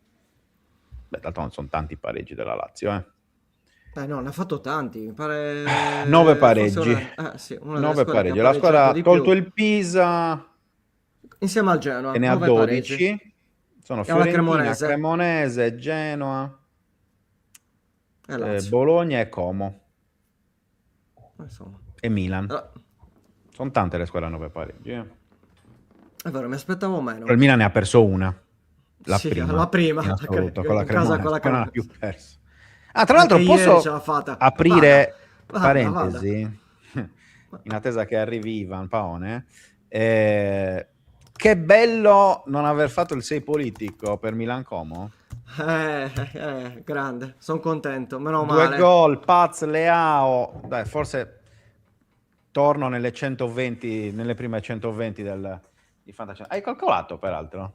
Beh, d'altro non sono tanti pareggi della Lazio, No, ne ha fatto tanti. Mi pare 9 forse pareggi. una delle 9 squadre che pareggi. ha La squadra pareggiato ha di tolto più. il Pisa, Insieme al Genoa, che ne ha 9 pareggi. 12. Sono E alla Fiorentina, Cremonese. Cremonese, Genoa, E Lazio. Bologna e Como. Insomma. E Milan. Allora, Sono tante le squadre a 9 pareggi. è vero, mi aspettavo meno. Però il Milan ne ha perso una. La Sì, prima. la prima, In assoluto, con la in casa Cremonese. con la Poi non ha Cremonese. più perso. Tra l'altro Anche ieri posso ce l'ha fatta. aprire Vada. parentesi, in attesa che arrivi Ivan Paone. Che bello non aver fatto il 6 politico per Milan Como. Grande, sono contento, meno 2 male. gol, Paz, Leao. Dai, forse torno nelle 120, nelle prime 120 di Fantascienza. Hai calcolato peraltro?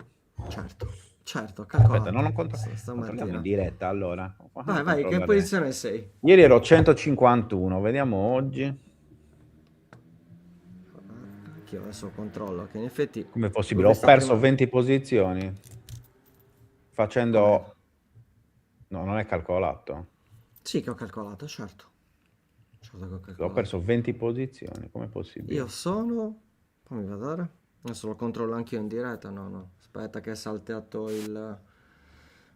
Certo, calcolato. Aspetta, non ho controlliamo stamattina. in diretta allora. Vai, che posizione sei? Ieri ero 151, vediamo oggi. Anch'io adesso controllo, che in effetti... Come è possibile? Ho perso 20 posizioni facendo... No, non è calcolato. Sì, che ho calcolato, certo che ho calcolato. Ho perso 20 posizioni, com'è possibile? Io sono... Fammi vedere. Adesso lo controllo anch'io in diretta. No. Aspetta che è saltato il...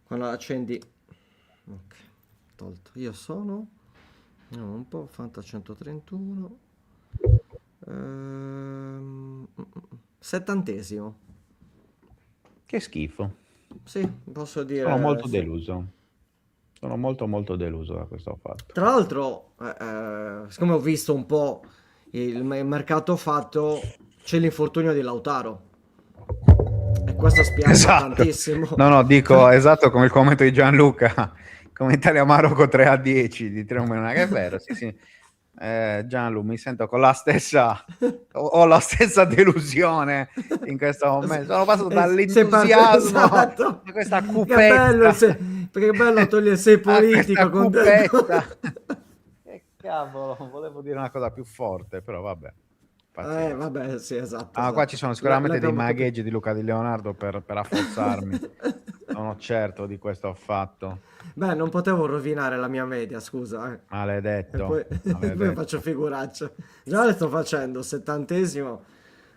Quando accendi... Ok, tolto. Io sono... Andiamo un po', Fanta 131. 70°. Che schifo. Sì, posso dire... Sono molto sì. deluso. Sono molto deluso da questo fatto. Tra l'altro, siccome ho visto un po' il mercato fatto, c'è l'infortunio di Lautaro. E questo spiace tantissimo. No, dico esatto come il commento di Gianluca. Come Italia Marocco 3-10 di Treumena, che è vero, sì. Gianlu, mi sento con la stessa... ho la stessa delusione in questo momento. Sono passato dall'entusiasmo a questa cupezza. Che bello togliere il 6 politico con cupezza. Che cavolo, volevo dire una cosa più forte, però vabbè. Vabbè, sì, esatto. Qua ci sono sicuramente dei magheggi di Luca Di Leonardo per affossarmi. Sono certo di questo affatto. Beh, non potevo rovinare la mia media, scusa. Maledetto. E poi faccio figuraccia. Già le sto facendo, 70°,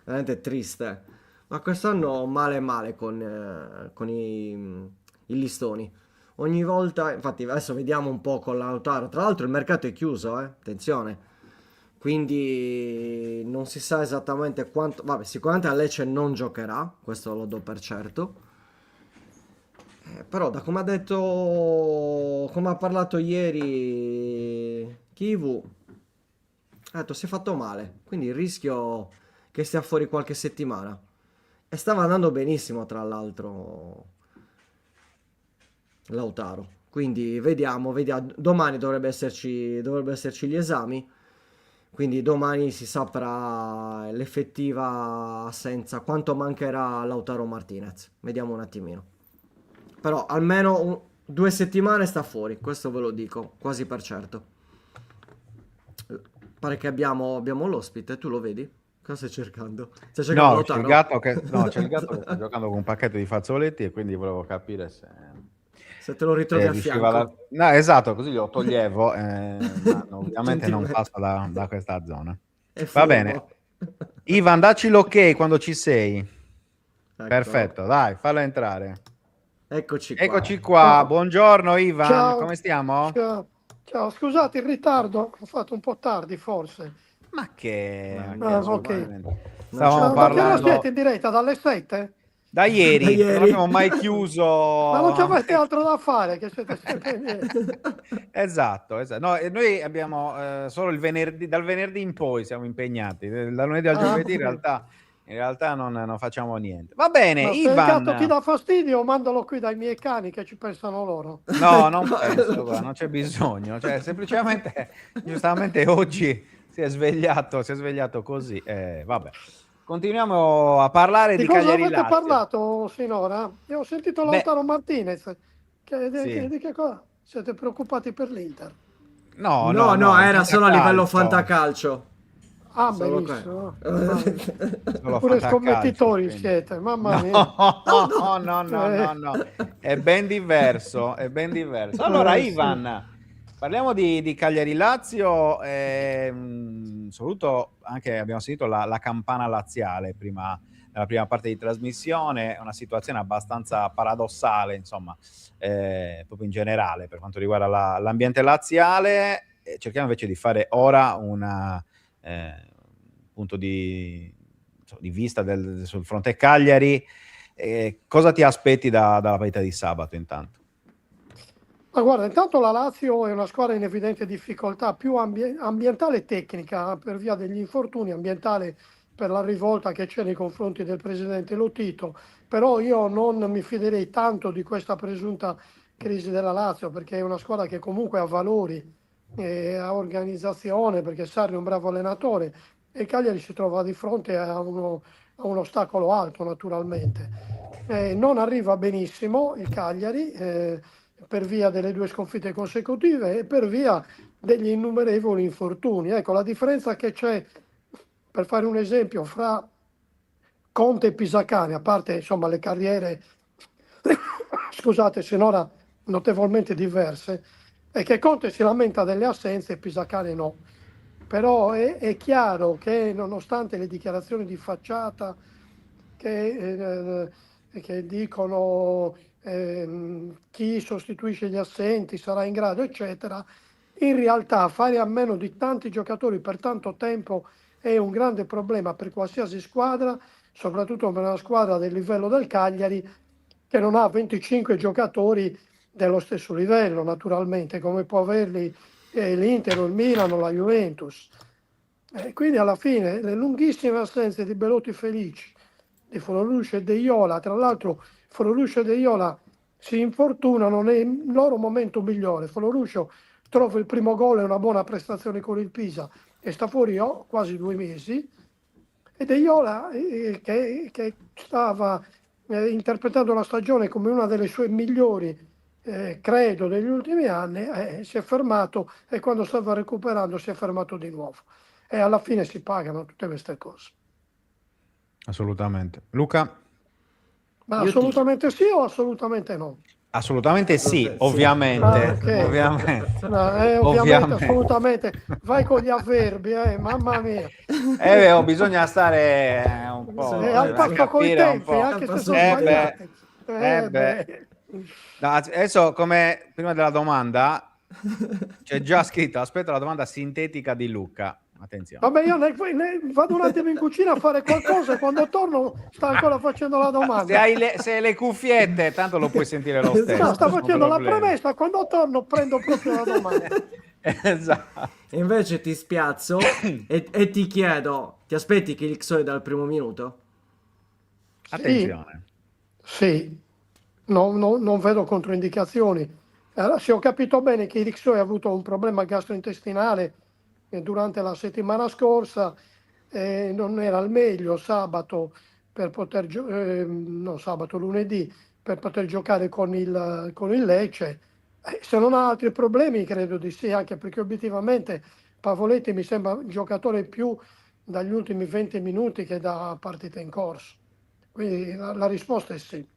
veramente triste. Ma quest'anno male con i listoni. Ogni volta, infatti adesso vediamo un po' con Lautaro. Tra l'altro il mercato è chiuso, attenzione. Quindi non si sa esattamente quanto... Vabbè, sicuramente a Lecce non giocherà, questo lo do per certo. Però da come ha detto, come ha parlato ieri Kivu ha detto si è fatto male, quindi il rischio che stia fuori qualche settimana. E stava andando benissimo, tra l'altro, Lautaro. Quindi vediamo. Domani dovrebbe esserci gli esami. Quindi domani si saprà l'effettiva assenza, quanto mancherà a Lautaro Martinez. Vediamo un attimino. Però almeno 2 settimane sta fuori, questo ve lo dico, quasi per certo. Pare che abbiamo l'ospite, tu lo vedi? Cosa stai cercando? Stai cercando No, c'è il Lautaro? gatto c'è il gatto che sta giocando con un pacchetto di fazzoletti e quindi volevo capire Se te lo ritrovi a riusciva fianco. No, esatto, così lo toglievo, ma ovviamente non Gentilmente. passa da questa zona. È Va bene. furbo. Ivan, dacci l'ok quando ci sei. Ecco, Perfetto, dai, fallo entrare. eccoci qua. Eccoci qua, Ciao. buongiorno Ivan, Ciao. come stiamo? Ciao, scusate il ritardo, ho fatto un po' tardi forse. Ma che... Ma ok. Non Stavamo c'è Da che ora parlando siete in diretta? Dalle 7? da ieri, Da ieri. non abbiamo mai chiuso. Ma non avete altro da fare, che siete sempre miei. Esatto. No, e noi abbiamo solo il venerdì, dal venerdì in poi siamo impegnati, dal lunedì al giovedì in realtà non facciamo niente. Va bene, Ma se il gatto ti Ivan. dà fastidio, mandalo qui dai miei cani che ci pensano loro. No, non penso, guarda, non c'è bisogno, cioè semplicemente, giustamente oggi si è svegliato così, vabbè. Continuiamo a parlare Di di cosa Cagliari avete Lazio. parlato finora? Io ho sentito Beh, Lautaro Martinez. sì. Di che cosa? Siete preoccupati per l'Inter? No, No, era solo a livello fantacalcio. fantacalcio. Ah, Solo benissimo. Solo Pure fantacalcio, scommettitori quindi. siete, mamma mia. No. È ben diverso, è ben diverso. Allora, Sì. Ivan, parliamo di Cagliari Lazio. Soprattutto anche abbiamo sentito la campana laziale nella prima parte di trasmissione, una situazione abbastanza paradossale, insomma, proprio in generale per quanto riguarda l'ambiente laziale. Cerchiamo invece di fare ora un punto di vista sul fronte Cagliari. Cosa ti aspetti dalla partita di sabato intanto? Ma guarda, intanto la Lazio è una squadra in evidente difficoltà più ambientale e tecnica per via degli infortuni, ambientale per la rivolta che c'è nei confronti del presidente Lotito, però io non mi fiderei tanto di questa presunta crisi della Lazio, perché è una squadra che comunque ha valori, ha organizzazione, perché Sarri è un bravo allenatore e il Cagliari si trova di fronte a un ostacolo alto naturalmente. Non arriva benissimo il Cagliari per via delle 2 sconfitte consecutive e per via degli innumerevoli infortuni. Ecco, la differenza che c'è, per fare un esempio, fra Conte e Pisacane, a parte insomma le carriere scusate, sinora notevolmente diverse, è che Conte si lamenta delle assenze e Pisacane no. Però è chiaro che nonostante le dichiarazioni di facciata che dicono chi sostituisce gli assenti sarà in grado, eccetera, in realtà fare a meno di tanti giocatori per tanto tempo è un grande problema per qualsiasi squadra, soprattutto per una squadra del livello del Cagliari che non ha 25 giocatori dello stesso livello, naturalmente, come può averli l'Inter, il Milan o la Juventus. Quindi alla fine le lunghissime assenze di Belotti Felici, di Foloruccio e De Iola, tra l'altro Foloruccio e De Iola si infortunano nel loro momento migliore. Foloruccio trova il primo gol e una buona prestazione con il Pisa e sta fuori quasi 2 mesi, e De Iola che stava interpretando la stagione come una delle sue migliori credo degli ultimi anni, si è fermato e quando stava recuperando si è fermato di nuovo e alla fine si pagano tutte queste cose. Assolutamente. Luca? Ma assolutamente sì o assolutamente no? Assolutamente sì, ovviamente. Okay. Ovviamente. No, ovviamente, assolutamente. Vai con gli avverbi, mamma mia. Bisogna stare un po' al passo coi tempi, anche se sono sbagliati. No, adesso, come prima della domanda, c'è già scritto: aspetta la domanda sintetica di Luca. Attenzione. Vabbè, io vado un attimo in cucina a fare qualcosa e quando torno sta ancora facendo la domanda. Se hai le cuffiette, tanto lo puoi sentire lo stesso. No, sta facendo la premessa, quando torno prendo proprio la domanda. Esatto. E invece ti spiazzo e ti chiedo, ti aspetti che l'Ixoe dal primo minuto? Sì, Attenzione. sì, non vedo controindicazioni. Se ho capito bene che Irixoy ha avuto un problema gastrointestinale durante la settimana scorsa, non era al meglio sabato per poter no, sabato, lunedì per poter giocare con il Lecce. Se non ha altri problemi, credo di sì, anche perché obiettivamente Pavoletti mi sembra un giocatore più dagli ultimi 20 minuti che da partita in corso. Quindi la risposta è sì.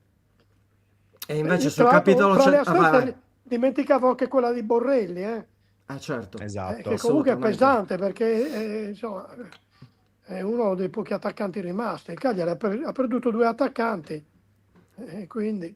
E invece sul Tra l'altro, capitolo fra le vai, vai. assenze dimenticavo anche quella di Borrelli, Certo, che Esatto. comunque è assolutamente. pesante perché insomma, è uno dei pochi attaccanti rimasti. Il Cagliari ha perduto due attaccanti, quindi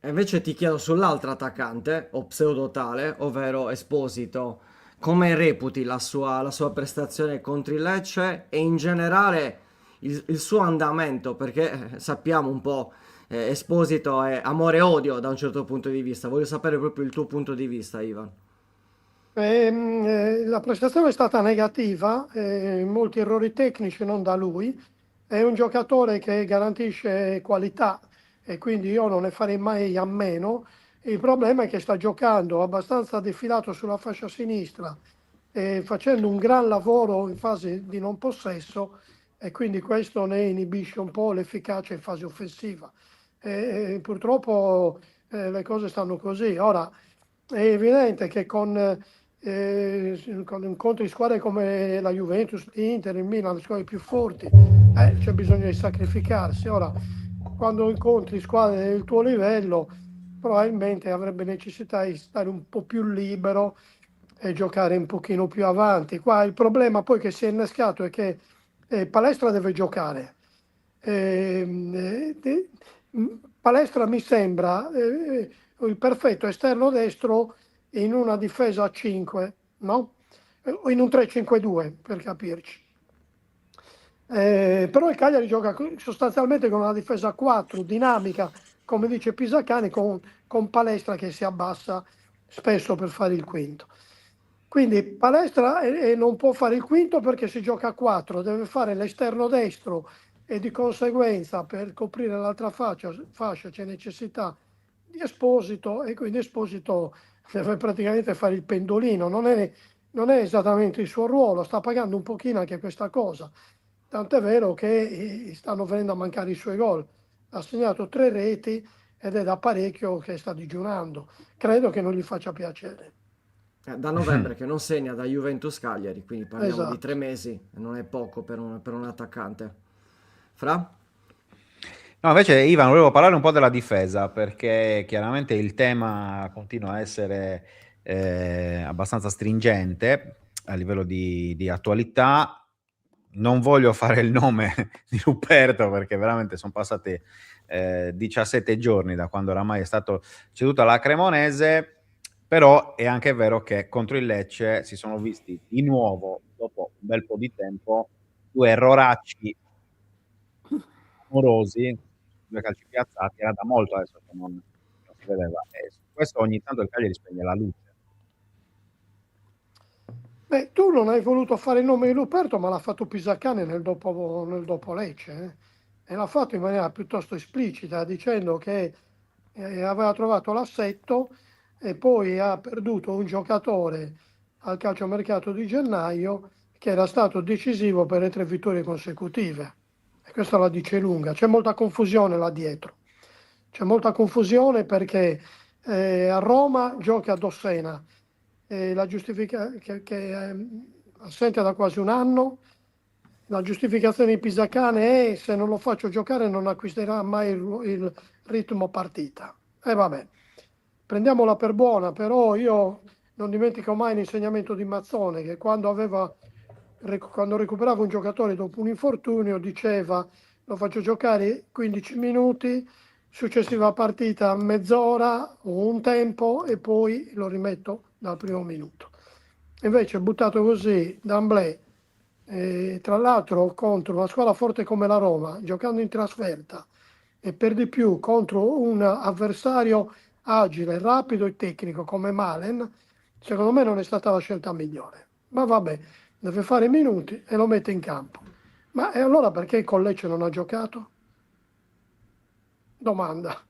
E invece ti chiedo sull'altro attaccante, o pseudo tale, ovvero Esposito, come reputi la sua prestazione contro il Lecce e in generale il suo andamento, perché sappiamo un po', Esposito è amore e odio da un certo punto di vista. Voglio sapere proprio il tuo punto di vista, Ivan. La prestazione è stata negativa, molti errori tecnici non da lui. È un giocatore che garantisce qualità e quindi io non ne farei mai a meno. Il problema è che sta giocando abbastanza defilato sulla fascia sinistra e facendo un gran lavoro in fase di non possesso e quindi questo ne inibisce un po' l'efficacia in fase offensiva. Purtroppo le cose stanno così. Ora è evidente che con incontri di squadre come la Juventus, l'Inter, il Milan, le squadre più forti, c'è bisogno di sacrificarsi. Ora, quando incontri squadre del tuo livello, probabilmente avrebbe necessità di stare un po' più libero e giocare un pochino più avanti. Qua il problema poi che si è innescato è che Palestra deve giocare. Palestra mi sembra il perfetto esterno destro in una difesa a 5, no? O in un 3-5-2 per capirci. Però il Cagliari gioca sostanzialmente con una difesa a 4, dinamica, come dice Pisacani, con Palestra che si abbassa spesso per fare il quinto. Quindi Palestra non può fare il quinto perché si gioca a 4, deve fare l'esterno destro e di conseguenza per coprire l'altra fascia c'è necessità di Esposito e quindi Esposito deve praticamente fare il pendolino, non è esattamente il suo ruolo, sta pagando un pochino anche questa cosa, tant'è vero che stanno venendo a mancare i suoi gol, ha segnato 3 reti ed è da parecchio che sta digiunando, credo che non gli faccia piacere. Da novembre che non segna da Juventus Cagliari, quindi parliamo di Esatto. 3 mesi, e non è poco per un attaccante. Fra? No, invece Ivan, volevo parlare un po' della difesa, perché chiaramente il tema continua a essere abbastanza stringente a livello di attualità. Non voglio fare il nome di Ruperto perché veramente sono passati 17 giorni da quando oramai è stato ceduto alla Cremonese, però è anche vero che contro il Lecce si sono visti di nuovo, dopo un bel po' di tempo, due erroracci amorosi, due calci piazzati, era da molto adesso che non si vedeva. E su questo ogni tanto il Cagliari spegne la luce. Beh, tu non hai voluto fare il nome di Luperto, ma l'ha fatto Pisacane nel dopo Lecce, e l'ha fatto in maniera piuttosto esplicita, dicendo che aveva trovato l'assetto e poi ha perduto un giocatore al calciomercato di gennaio che era stato decisivo per le 3 vittorie consecutive. E questa la dice lunga. C'è molta confusione là dietro. C'è molta confusione perché a Roma gioca a Dossena la che è assente da quasi un anno. La giustificazione di Pisacane è se non lo faccio giocare non acquisterà mai il ritmo partita. E vabbè, prendiamola per buona, però io non dimentico mai l'insegnamento di Mazzone che quando recuperava un giocatore dopo un infortunio diceva lo faccio giocare 15 minuti, successiva partita mezz'ora o un tempo e poi lo rimetto dal primo minuto. Invece buttato così, d'amblè, tra l'altro contro una squadra forte come la Roma, giocando in trasferta e per di più contro un avversario agile, rapido e tecnico come Malen, secondo me non è stata la scelta migliore. Ma vabbè, deve fare i minuti e lo mette in campo. Ma e allora perché con Lecce non ha giocato? Domanda.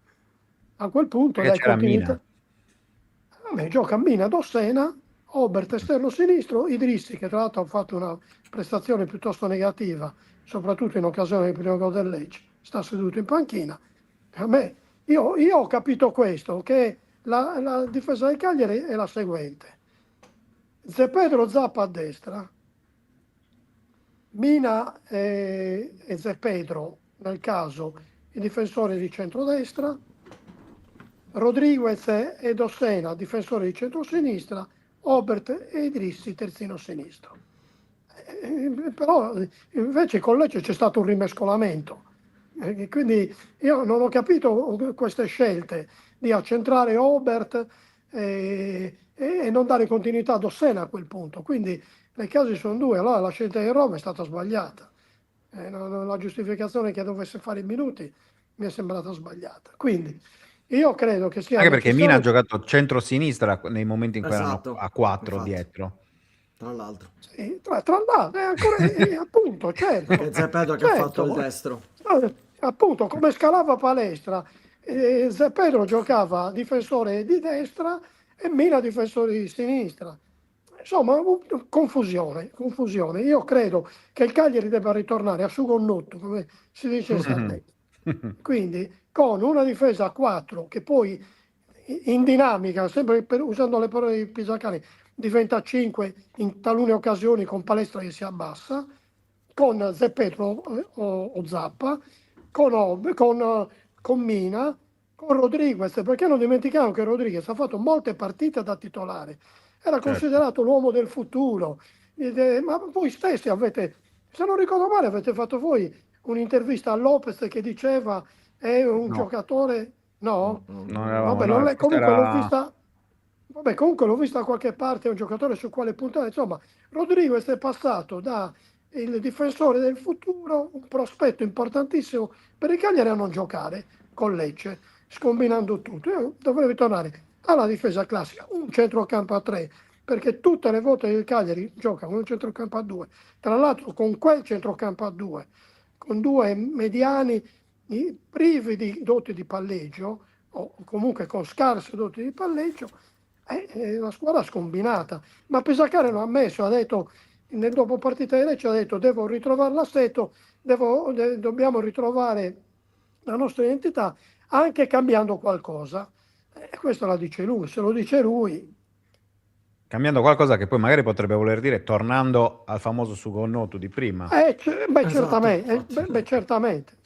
A quel punto Perché dai c'era continuità. Mina. Vabbè, gioca Mina, Dossena, Obert esterno sinistro, Idrissi che tra l'altro ha fatto una prestazione piuttosto negativa, soprattutto in occasione del primo gol del Lecce, sta seduto in panchina. A me, io ho capito questo, che la difesa del Cagliari è la seguente. Zé Pedro Zappa a destra, Mina e Zé Pedro, nel caso, i difensori di centrodestra, Rodriguez e Dossena, difensori di centrosinistra, Obert e Idrissi, terzino sinistro. Però invece con Lecce c'è stato un rimescolamento. Quindi io non ho capito queste scelte di accentrare Obert e non dare continuità a Dossena a quel punto. Quindi le casi sono due. Allora la scelta di Roma è stata sbagliata. La giustificazione che dovesse fare i minuti mi è sembrata sbagliata. Quindi io credo che sia Anche perché Mina ha necessario. giocato centro-sinistra nei momenti in cui erano Esatto, a 4 infatti, dietro. tra l'altro. Sì, tra l'altro, appunto, certo, Che Zé Pedro che ha fatto il certo, destro. appunto, come scalava Palestra, Zé Pedro giocava difensore di destra e Mina difensore di sinistra. Insomma, confusione, confusione. Io credo che il Cagliari debba ritornare a sugonnotto, come si dice in Sardegna. Quindi con una difesa a 4 che poi in dinamica, sempre usando le parole di Pisacani, diventa 5 in talune occasioni con Palestra che si abbassa, con Zé Pedro o Zappa, con Mina, con Rodriguez, perché non dimentichiamo che Rodriguez ha fatto molte partite da titolare, era considerato l'uomo del futuro, ma voi stessi avete, se non ricordo male, avete fatto voi un'intervista a Lopez che diceva è un No. giocatore, no? Non eravamo, Vabbè, no, comunque l'ho era... vista. Vabbè, comunque l'ho vista da qualche parte, è un giocatore sul quale puntare. Insomma, Rodriguez è passato da il difensore del futuro, un prospetto importantissimo per il Cagliari a non giocare con Lecce, scombinando tutto. Io dovrei tornare alla difesa classica, un centrocampo a 3, perché tutte le volte che il Cagliari gioca con un centrocampo a 2, tra l'altro con quel centrocampo a 2, con due mediani privi di doti di palleggio, o comunque con scarse doti di palleggio, è una squadra scombinata. Ma Pesacare lo ha ammesso, ha detto nel dopo partita di Lecce, ha detto devo ritrovare l'assetto, dobbiamo ritrovare la nostra identità anche cambiando qualcosa. E questo la dice lui, se lo dice lui. Cambiando qualcosa che poi magari potrebbe voler dire tornando al famoso Sugonnotu di prima. Beh, Esatto, certamente, infatti. certamente,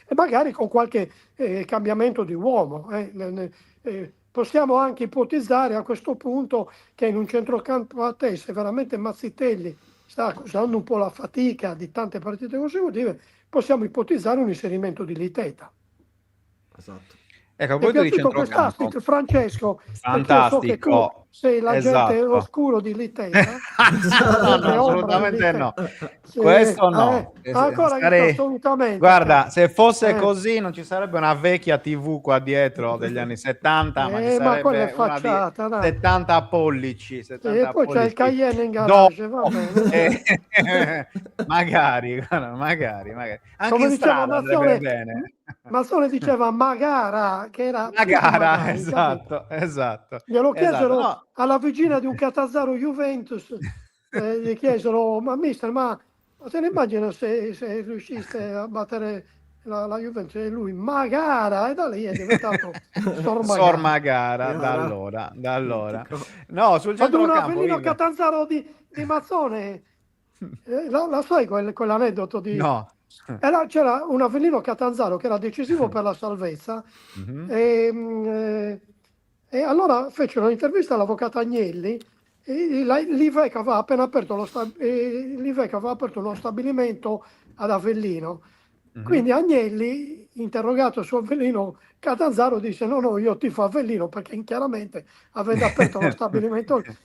e magari con qualche cambiamento di uomo. Possiamo anche ipotizzare a questo punto che in un centrocampo a te, se veramente Mazzitelli sta accusando un po' la fatica di tante partite consecutive, possiamo ipotizzare un inserimento di Liteta. Esatto. Ecco, a Ti è proposito di piaciuto centrocampo, quest'assist, Francesco? Perché io so che tu fantastico, sei l'agente esatto. oscuro di Liteta. No, l'agente no, ombra di assolutamente no. Liteta. Questo no. Ancora che Sarei- assolutamente. Guarda, se fosse Eh. così non ci sarebbe una vecchia TV qua dietro degli anni 70, ma ci Ma quella è sarebbe una di facciata, dai. 70 pollici. 70 E poi c'è il pollici. Cayenne in garage, va bene. Magari, guarda, magari. Anche Come in diceva strada andrebbe Mazzone, bene. Mazzone diceva Magara, che era Una più di gara, magari, capito? esatto. Glielo chiesero No. alla vigilia di un Catanzaro Juventus, gli chiesero, ma mister, ma te ne immagina se riusciste a battere la Juventus? E lui, Magara, e da lì è diventato Sor Magara, Chiara. da allora. Mitico. No, sul Ad un centrocampo, Avellino Will. Catanzaro di Mazzone, la sai quell'aneddoto di... No. C'era un Avellino Catanzaro che era decisivo per la salvezza e allora fecero un'intervista all'avvocato Agnelli e l'Iveca aveva appena aperto l'Iveca aveva aperto uno stabilimento ad Avellino. Quindi Agnelli, interrogato su Avellino, Catanzaro disse no, io tifo Avellino perché chiaramente avendo aperto lo stabilimento. Certo.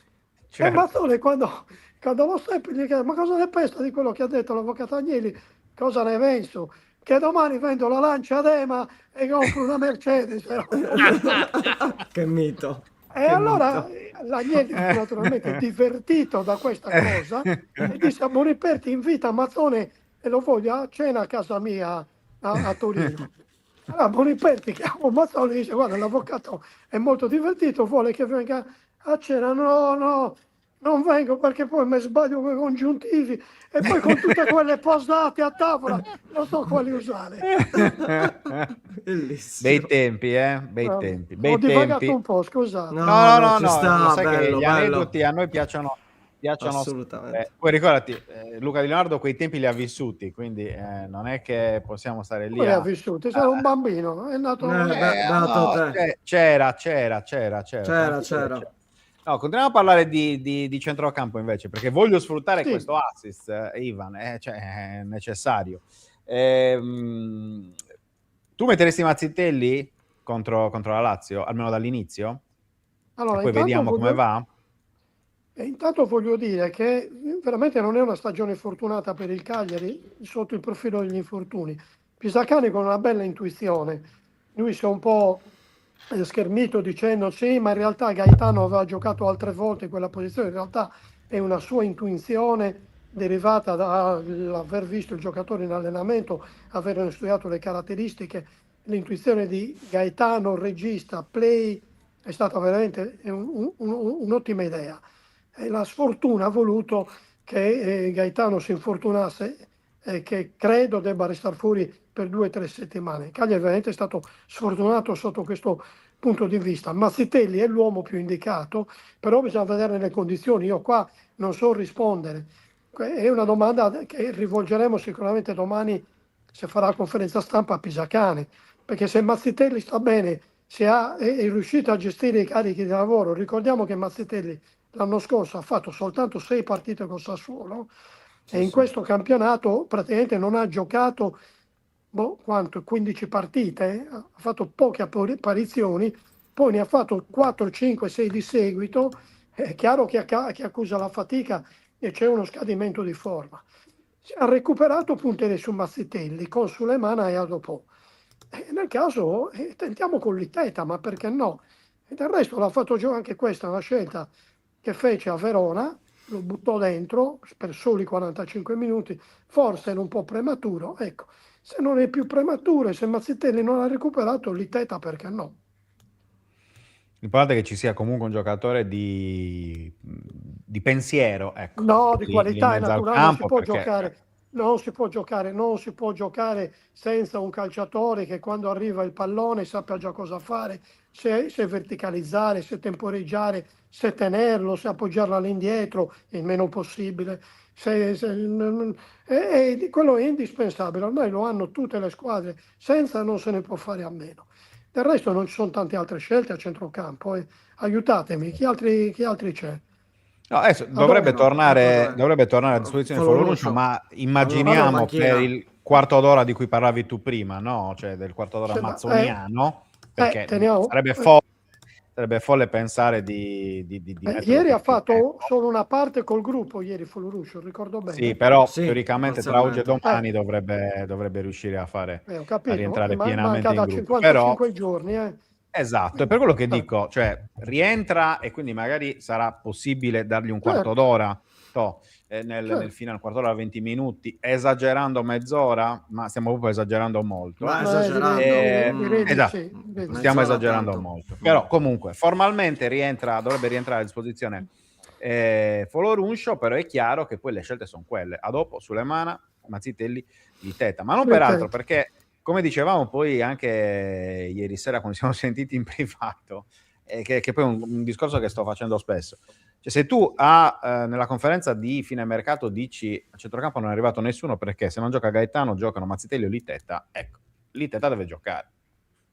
E Mazzone quando lo seppe gli chiede ma cosa ne pensa di quello che ha detto l'avvocato Agnelli? Cosa ne penso? Che domani vendo la Lancia Dema e compro una Mercedes. Che mito. E allora L'agnelli naturalmente divertito da questa cosa e disse a Boniperti invita Mazzone e lo voglio a cena a casa mia a Torino. Allora Boniperti chiama Mazzone e dice guarda l'avvocato è molto divertito, vuole che venga a cena, no, non vengo perché poi mi sbaglio con i congiuntivi e poi con tutte quelle posate a tavola non so quali usare. Bellissimo. Bei tempi, bei tempi. Ho Bei divagato tempi. un po', scusate. No, ci sta, lo sai che bello, gli bello. aneddoti a noi piacciono Assolutamente. poi ricordati, Luca Di Leonardo quei tempi li ha vissuti, quindi non è che possiamo stare lì Poi ha vissuto, sei un bambino, è nato... beato te. c'era. C'era. No, continuiamo a parlare di centrocampo invece, perché voglio sfruttare Sì. questo assist, Ivan, cioè, è necessario. Tu metteresti Mazzitelli contro la Lazio, almeno dall'inizio? Allora, E poi vediamo come va? E intanto voglio dire che veramente non è una stagione fortunata per il Cagliari sotto il profilo degli infortuni. Pisacani con una bella intuizione, lui si è un po' schermito dicendo sì, ma in realtà Gaetano aveva giocato altre volte in quella posizione, in realtà è una sua intuizione derivata dall'aver visto il giocatore in allenamento, aver studiato le caratteristiche, l'intuizione di Gaetano, regista, play, è stata veramente un'ottima idea. E la sfortuna ha voluto che Gaetano si infortunasse e che credo debba restare fuori per 2 o 3 settimane. Cagliari veramente è stato sfortunato sotto questo punto di vista. Mazzitelli è l'uomo più indicato, però bisogna vedere le condizioni. Io qua non so rispondere. È una domanda che rivolgeremo sicuramente domani se farà conferenza stampa a Pisacane, perché se Mazzitelli sta bene, se è riuscito a gestire i carichi di lavoro, ricordiamo che Mazzitelli l'anno scorso ha fatto soltanto 6 partite con Sassuolo e in questo campionato praticamente non ha giocato 15 partite, ha fatto poche apparizioni, poi ne ha fatto 4, 5, 6 di seguito. È chiaro che accusa la fatica e c'è uno scadimento di forma. Si ha recuperato puntere su Mazzitelli con Sulemana e Adopò. Nel caso tentiamo con Liteta, ma perché no? E del resto l'ha fatto giocare anche questa, una scelta che fece a Verona, lo buttò dentro per soli 45 minuti, forse era un po' prematuro, ecco, se non è più prematuro e se Mazzitelli non ha recuperato Liteta, perché no? L'importante è che ci sia comunque un giocatore di pensiero, ecco, No, di lì qualità è in mezzo al naturale, non si campo, può perché giocare, non si può giocare senza un calciatore che quando arriva il pallone sappia già cosa fare, se verticalizzare, se temporeggiare, se tenerlo, se appoggiarlo all'indietro, il meno possibile. Quello è indispensabile, ormai lo hanno tutte le squadre, senza non se ne può fare a meno. Del resto non ci sono tante altre scelte a centrocampo. Aiutatemi, chi altri c'è? no, adesso dovrebbe tornare a disposizione Foloruncio, ma immaginiamo per il quarto d'ora di cui parlavi tu prima, no? Cioè del quarto d'ora mazzoniano, perché sarebbe folle pensare di metterlo ieri ha tutto in fatto tempo. solo una parte col gruppo, ieri Foloruscio, ricordo bene. Sì, però Sì, teoricamente tra oggi e parzialmente. domani dovrebbe riuscire Ho a capito, rientrare manca pienamente in da gruppo. 55 Però, giorni. esatto, è per quello che dico, cioè rientra e quindi magari sarà possibile dargli un quarto Certo. d'ora nel finale, un quarto d'ora, 20 minuti, esagerando mezz'ora, ma stiamo proprio esagerando molto. Ma esagerando. Direi di Esatto, sì, direi di sì. stiamo Mezz'ora esagerando tanto. molto. Però comunque formalmente dovrebbe rientrare a disposizione Foloruncio, però è chiaro che poi le scelte sono quelle. A dopo Sulemana, Mazzitelli, Liteta, ma non peraltro perché, come dicevamo poi anche ieri sera quando siamo sentiti in privato, che poi è un discorso che sto facendo spesso. Cioè, se tu nella conferenza di fine mercato dici a centrocampo non è arrivato nessuno perché se non gioca Gaetano giocano Mazzitelli o Liteta, ecco, Liteta deve giocare.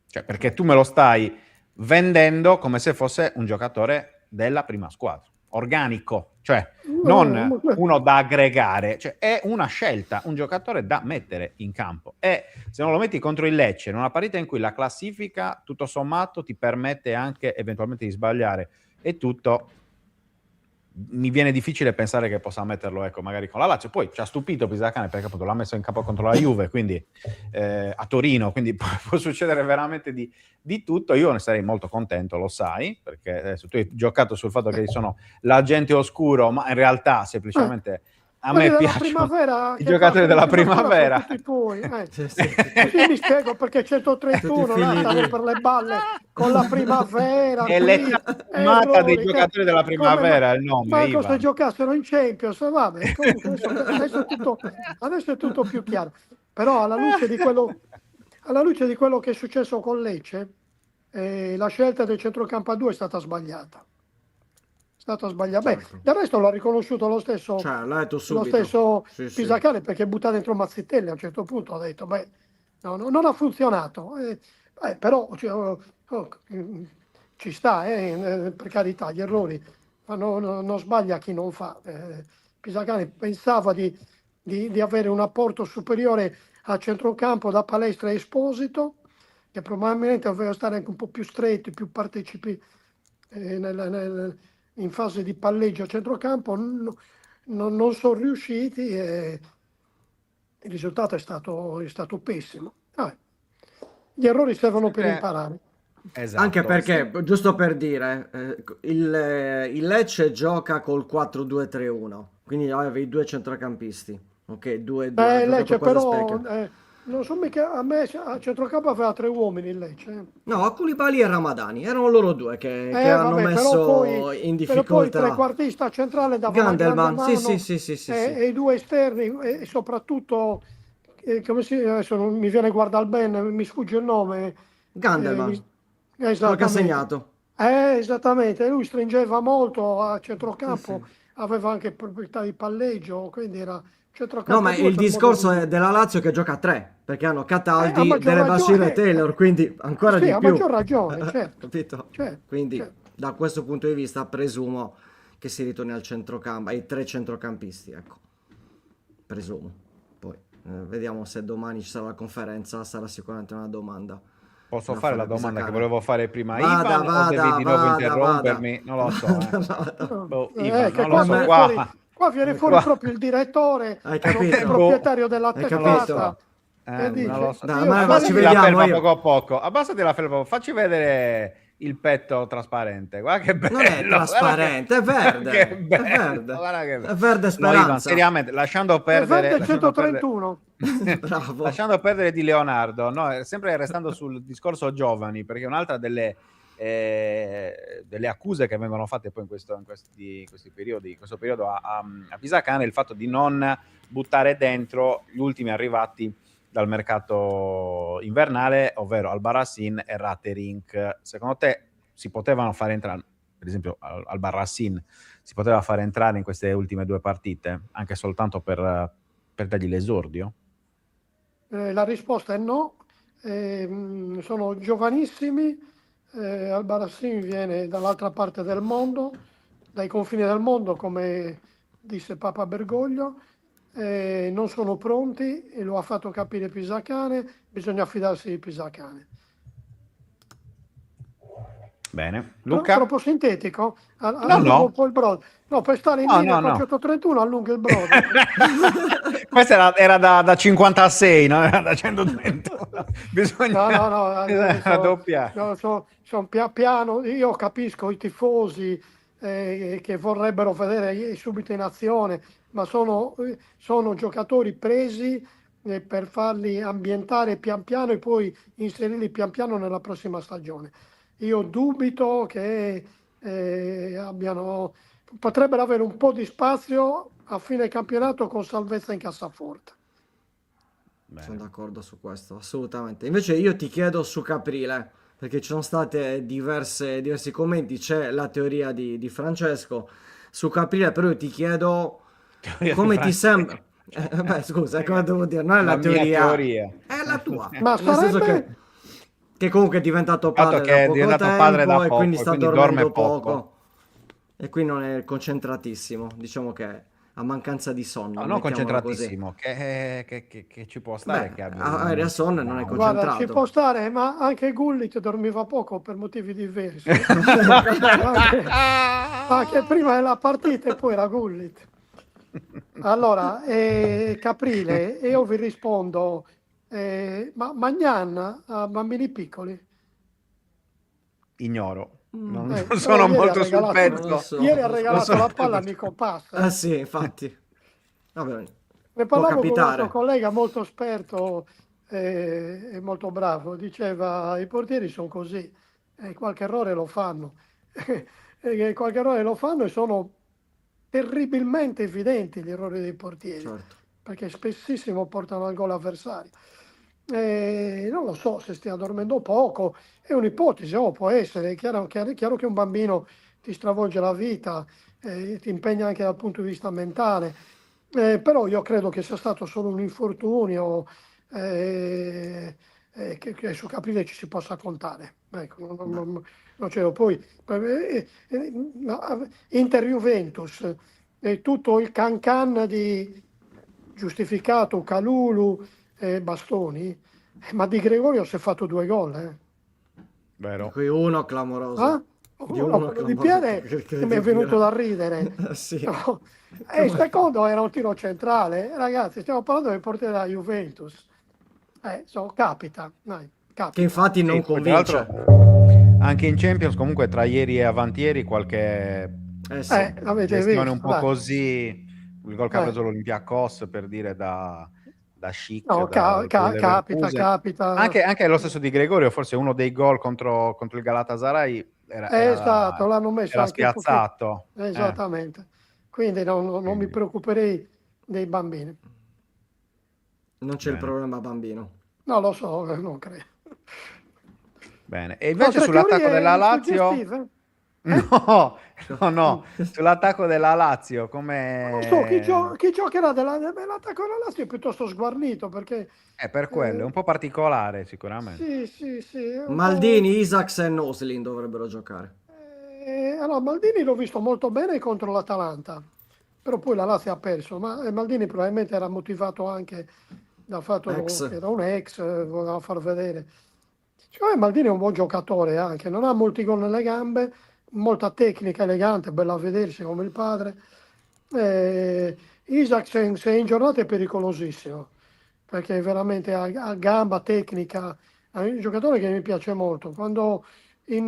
Cioè, perché tu me lo stai vendendo come se fosse un giocatore della prima squadra, organico, cioè non uno da aggregare, cioè è una scelta, un giocatore da mettere in campo. E se non lo metti contro il Lecce, in una partita in cui la classifica tutto sommato ti permette anche eventualmente di sbagliare e tutto, mi viene difficile pensare che possa metterlo, ecco, magari con la Lazio. Poi ci ha stupito Pisacane perché appunto l'ha messo in campo contro la Juve, quindi a Torino, quindi può succedere veramente di tutto. Io ne sarei molto contento, lo sai, perché adesso tu hai giocato sul fatto che sono l'agente oscuro, ma in realtà semplicemente a Quelli me della piacciono primavera i che giocatori passano della in primavera primavera. sono tutti tuoi. Sì, sì. Così mi spiego perché 131 Tutti là figli sta a di- rompere le balle con la primavera È qui, l'età amata dei errori, giocatori della come primavera, il nome, manco se Ivan. giocassero in Champions, vabbè, comunque adesso è tutto più chiaro. Però alla luce di quello che è successo con Lecce, la scelta del centrocampo a 2 è stata sbagliata. È stata sbagliata. Beh, Certo. del resto l'ha riconosciuto lo stesso, Cioè, l'ha detto lo subito. stesso Sì, sì. Pisacane, perché butta dentro Mazzitelli a un certo punto ha detto, beh, no, non ha funzionato. Però ci sta, per carità, gli errori, ma non sbaglia chi non fa. Pisacane pensava di avere un apporto superiore a centrocampo da Palestra e Esposito, che probabilmente doveva stare anche un po' più stretti, più partecipi in fase di palleggio a centrocampo, non sono riusciti e il risultato è stato pessimo. Gli errori servono per imparare. Esatto. Anche perché, giusto per dire, il Lecce gioca col 4-2-3-1, quindi avevi due centrocampisti. Ok, due, ha Lecce giocato quasi a però, specchio. non so mica, a me a centrocampo aveva 3 uomini il Lecce. No, Koulibaly e Ramadani, erano loro due che hanno Vabbè, messo in però poi il difficoltà trequartista centrale dava una grande Gandelman. Sì, mano, sì, sì, sì, sì, sì. e i due esterni e soprattutto, adesso non mi viene a guardare bene, mi sfugge il nome. Gandelman, quello che ha Esattamente. segnato. Esattamente, lui stringeva molto a Sì, centrocampo, sì. aveva anche proprietà di palleggio, quindi era No, centrocampo ma 2 il per modo discorso di è dire. della Lazio che gioca a 3, perché hanno A Cataldi, maggior Dele Basile e ragione, Taylor, quindi ancora sì, di a più. maggior ragione, certo, Capito? certo, Quindi, certo. da questo punto di vista, presumo che si ritorni al centrocampo, ai tre centrocampisti, ecco. Presumo. Poi, vediamo se domani ci sarà la conferenza, sarà sicuramente una domanda. Posso da fare la a domanda che Pisacane. volevo fare prima a Vada, Ivan o devi vada, di nuovo vada, vada. interrompermi? Non lo so, Vada, vada. Oh, Ivan, Che non lo qua so, viene Ma- fuori, qua, qua viene fuori qua. proprio il direttore, Hai nonché capito? proprietario della Hai Non lo capito? testata, so. che Non lo dice, so. Dai, io ma ci Abbassati la vediamo, felpa io. poco a poco. Abbassati la felpa, facci vedere il petto trasparente. Guarda che bello. Non è trasparente, è verde. Che bello. È verde. Guarda che bello. È verde No, Ivan, speranza. seriamente, lasciando è perdere, verde 131. Bravo. lasciando perdere di Leonardo, no, sempre restando sul discorso giovani, perché un'altra delle accuse che vengono fatte poi in questi periodi, in questo periodo a Pisacane è il fatto di non buttare dentro gli ultimi arrivati dal mercato invernale, ovvero Albarracin e Ratterink. Secondo te si potevano fare entrare, per esempio Albarracin si poteva fare entrare in queste ultime due partite, anche soltanto per dargli l'esordio? La risposta è no. Sono giovanissimi. Albarracin viene dall'altra parte del mondo, dai confini del mondo, come disse Papa Bergoglio. Non sono pronti e lo ha fatto capire Pisacane. Bisogna fidarsi di Pisacane. Bene. Luca? Troppo sintetico? No, Allungo no. un po' il brodo. No, per stare in No, linea no, con no. 131 allungo il brodo. Questa era da 56, non era da 130. Bisogna No, doppiare. sono piano. Io capisco i tifosi che vorrebbero vedere subito in azione, ma sono giocatori presi per farli ambientare pian piano e poi inserirli pian piano nella prossima stagione. Io dubito che potrebbero avere un po' di spazio a fine campionato con salvezza in cassaforte. Bene. Sono d'accordo su questo, assolutamente. Invece io ti chiedo su Caprile, perché ci sono state diversi commenti, c'è la teoria di Francesco su Caprile, però io ti chiedo come ti sembra. Beh, scusa, come devo dire, non è la La mia teoria. è la tua. Ma Nel senso sarebbe... che comunque è diventato Il fatto padre che da è poco diventato tempo padre da e quindi poco, sta quindi dormendo dorme poco. poco. E qui non è concentratissimo, diciamo che a mancanza di sonno, No, non mettiamola così. concentratissimo, che ci può stare Beh, che abbia Arias Son non è Guarda, ci può concentrato. stare, ma anche Gullit dormiva poco per motivi diversi. Anche prima della partita e poi era Gullit. Allora, Caprile, io vi rispondo, ma Magnan ha bambini piccoli? Ignoro, non Però sono ieri ha molto sul regalato, Non lo pezzo. so. ieri ha Non regalato sono la palla a molto- Nico Passa. Ah sì, infatti. Vabbè, Ne può parlavo con un altro capitare. collega molto esperto e molto bravo, diceva i portieri sono così, qualche errore lo fanno, qualche errore lo fanno e sono terribilmente evidenti gli errori dei portieri, Certo. perché spessissimo portano al gol avversario. Non lo so se stia dormendo poco, è un'ipotesi, può essere, è chiaro che un bambino ti stravolge la vita, ti impegna anche dal punto di vista mentale. Però io credo che sia stato solo un infortunio, che su Caprile ci si possa contare. Ecco, non c'è. Poi Inter-Juventus, tutto il can di giustificato Calulu e Bastoni, ma Di Gregorio si è fatto 2 gol. Di Vero. cui uno clamoroso. Ah? Di No, uno quello di clamoroso. Piede che mi è venuto da ridere. Sì. No. E il secondo era un tiro centrale. Ragazzi, stiamo parlando del portiere della Juventus. Capita, dai, Che capita. infatti non Sì, poi, tra convince. l'altro, anche in Champions, comunque tra ieri e avantieri, qualche Sì. Avete gestione un visto, po' dai. così, il gol che ha Eh. preso l'Olympiakos, per dire, da Schick, No, dal Leverkusen. capita. Anche lo stesso di Gregorio, forse uno dei gol contro il Galatasaray Esatto, l'hanno messo era anche un pochino. spiazzato. Esattamente. Quindi non mi Quindi, preoccuperei dei bambini. Non c'è il bene. problema bambino. No, lo so, non credo. Bene. E invece Altre sull'attacco della teorie Lazio? suggestive? No, sull'attacco della Lazio, Non so, chi come... giocherà dell'attacco della Lazio è piuttosto sguarnito perché È per quello, è un po' particolare sicuramente. sì, è un Maldini, Isaacs e Noslin dovrebbero giocare. allora, Maldini l'ho visto molto bene contro l'Atalanta, però poi la Lazio ha perso, ma Maldini probabilmente era motivato anche dal fatto Ex. che era un ex, voleva far vedere. Secondo me Maldini è un buon giocatore anche, non ha molti gol nelle gambe, molta tecnica elegante, bella a vedersi come il padre. Isaksen se è in giornata è pericolosissimo, perché veramente ha gamba, tecnica, è un giocatore che mi piace molto. Quando in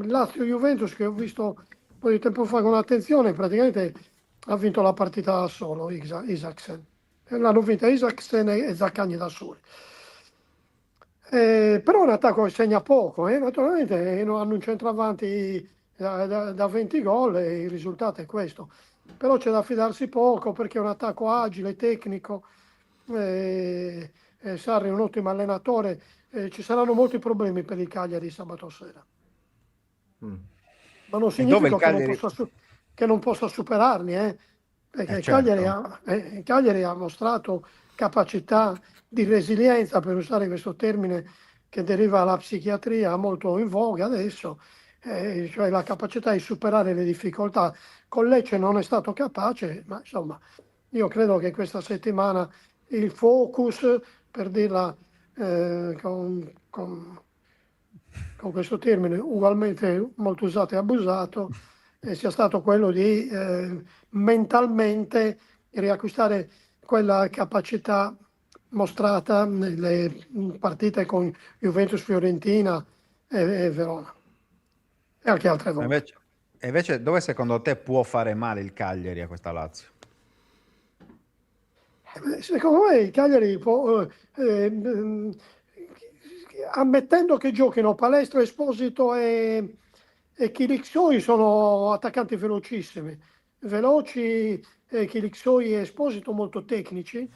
Lazio-Juventus, che ho visto un po' di tempo fa con attenzione, praticamente ha vinto la partita da solo Isaksen. L'hanno vinta Isaksen e Zaccagni da soli. Però è un attacco che segna poco, naturalmente hanno un centravanti da 20 gol e il risultato è questo. Però c'è da fidarsi poco perché è un attacco agile, tecnico, Sarri è un ottimo allenatore, ci saranno molti problemi per il Cagliari sabato sera. Ma non E dove il significa Cagliari... che non possa superarli, perché il certo. Cagliari ha mostrato capacità di resilienza, per usare questo termine che deriva dalla psichiatria molto in voga adesso, cioè la capacità di superare le difficoltà. Con Lecce non è stato capace, ma insomma, io credo che questa settimana il focus, per dirla con questo termine ugualmente molto usato e abusato, sia stato quello di mentalmente riacquistare quella capacità mostrata nelle partite con Juventus, Fiorentina e Verona e anche altre volte. E invece dove secondo te può fare male il Cagliari a questa Lazio? Secondo me il Cagliari può, ammettendo che giochino Palestra, Esposito e Chiliksoi, sono attaccanti velocissimi, veloci, Chiliksoi e Esposito molto tecnici.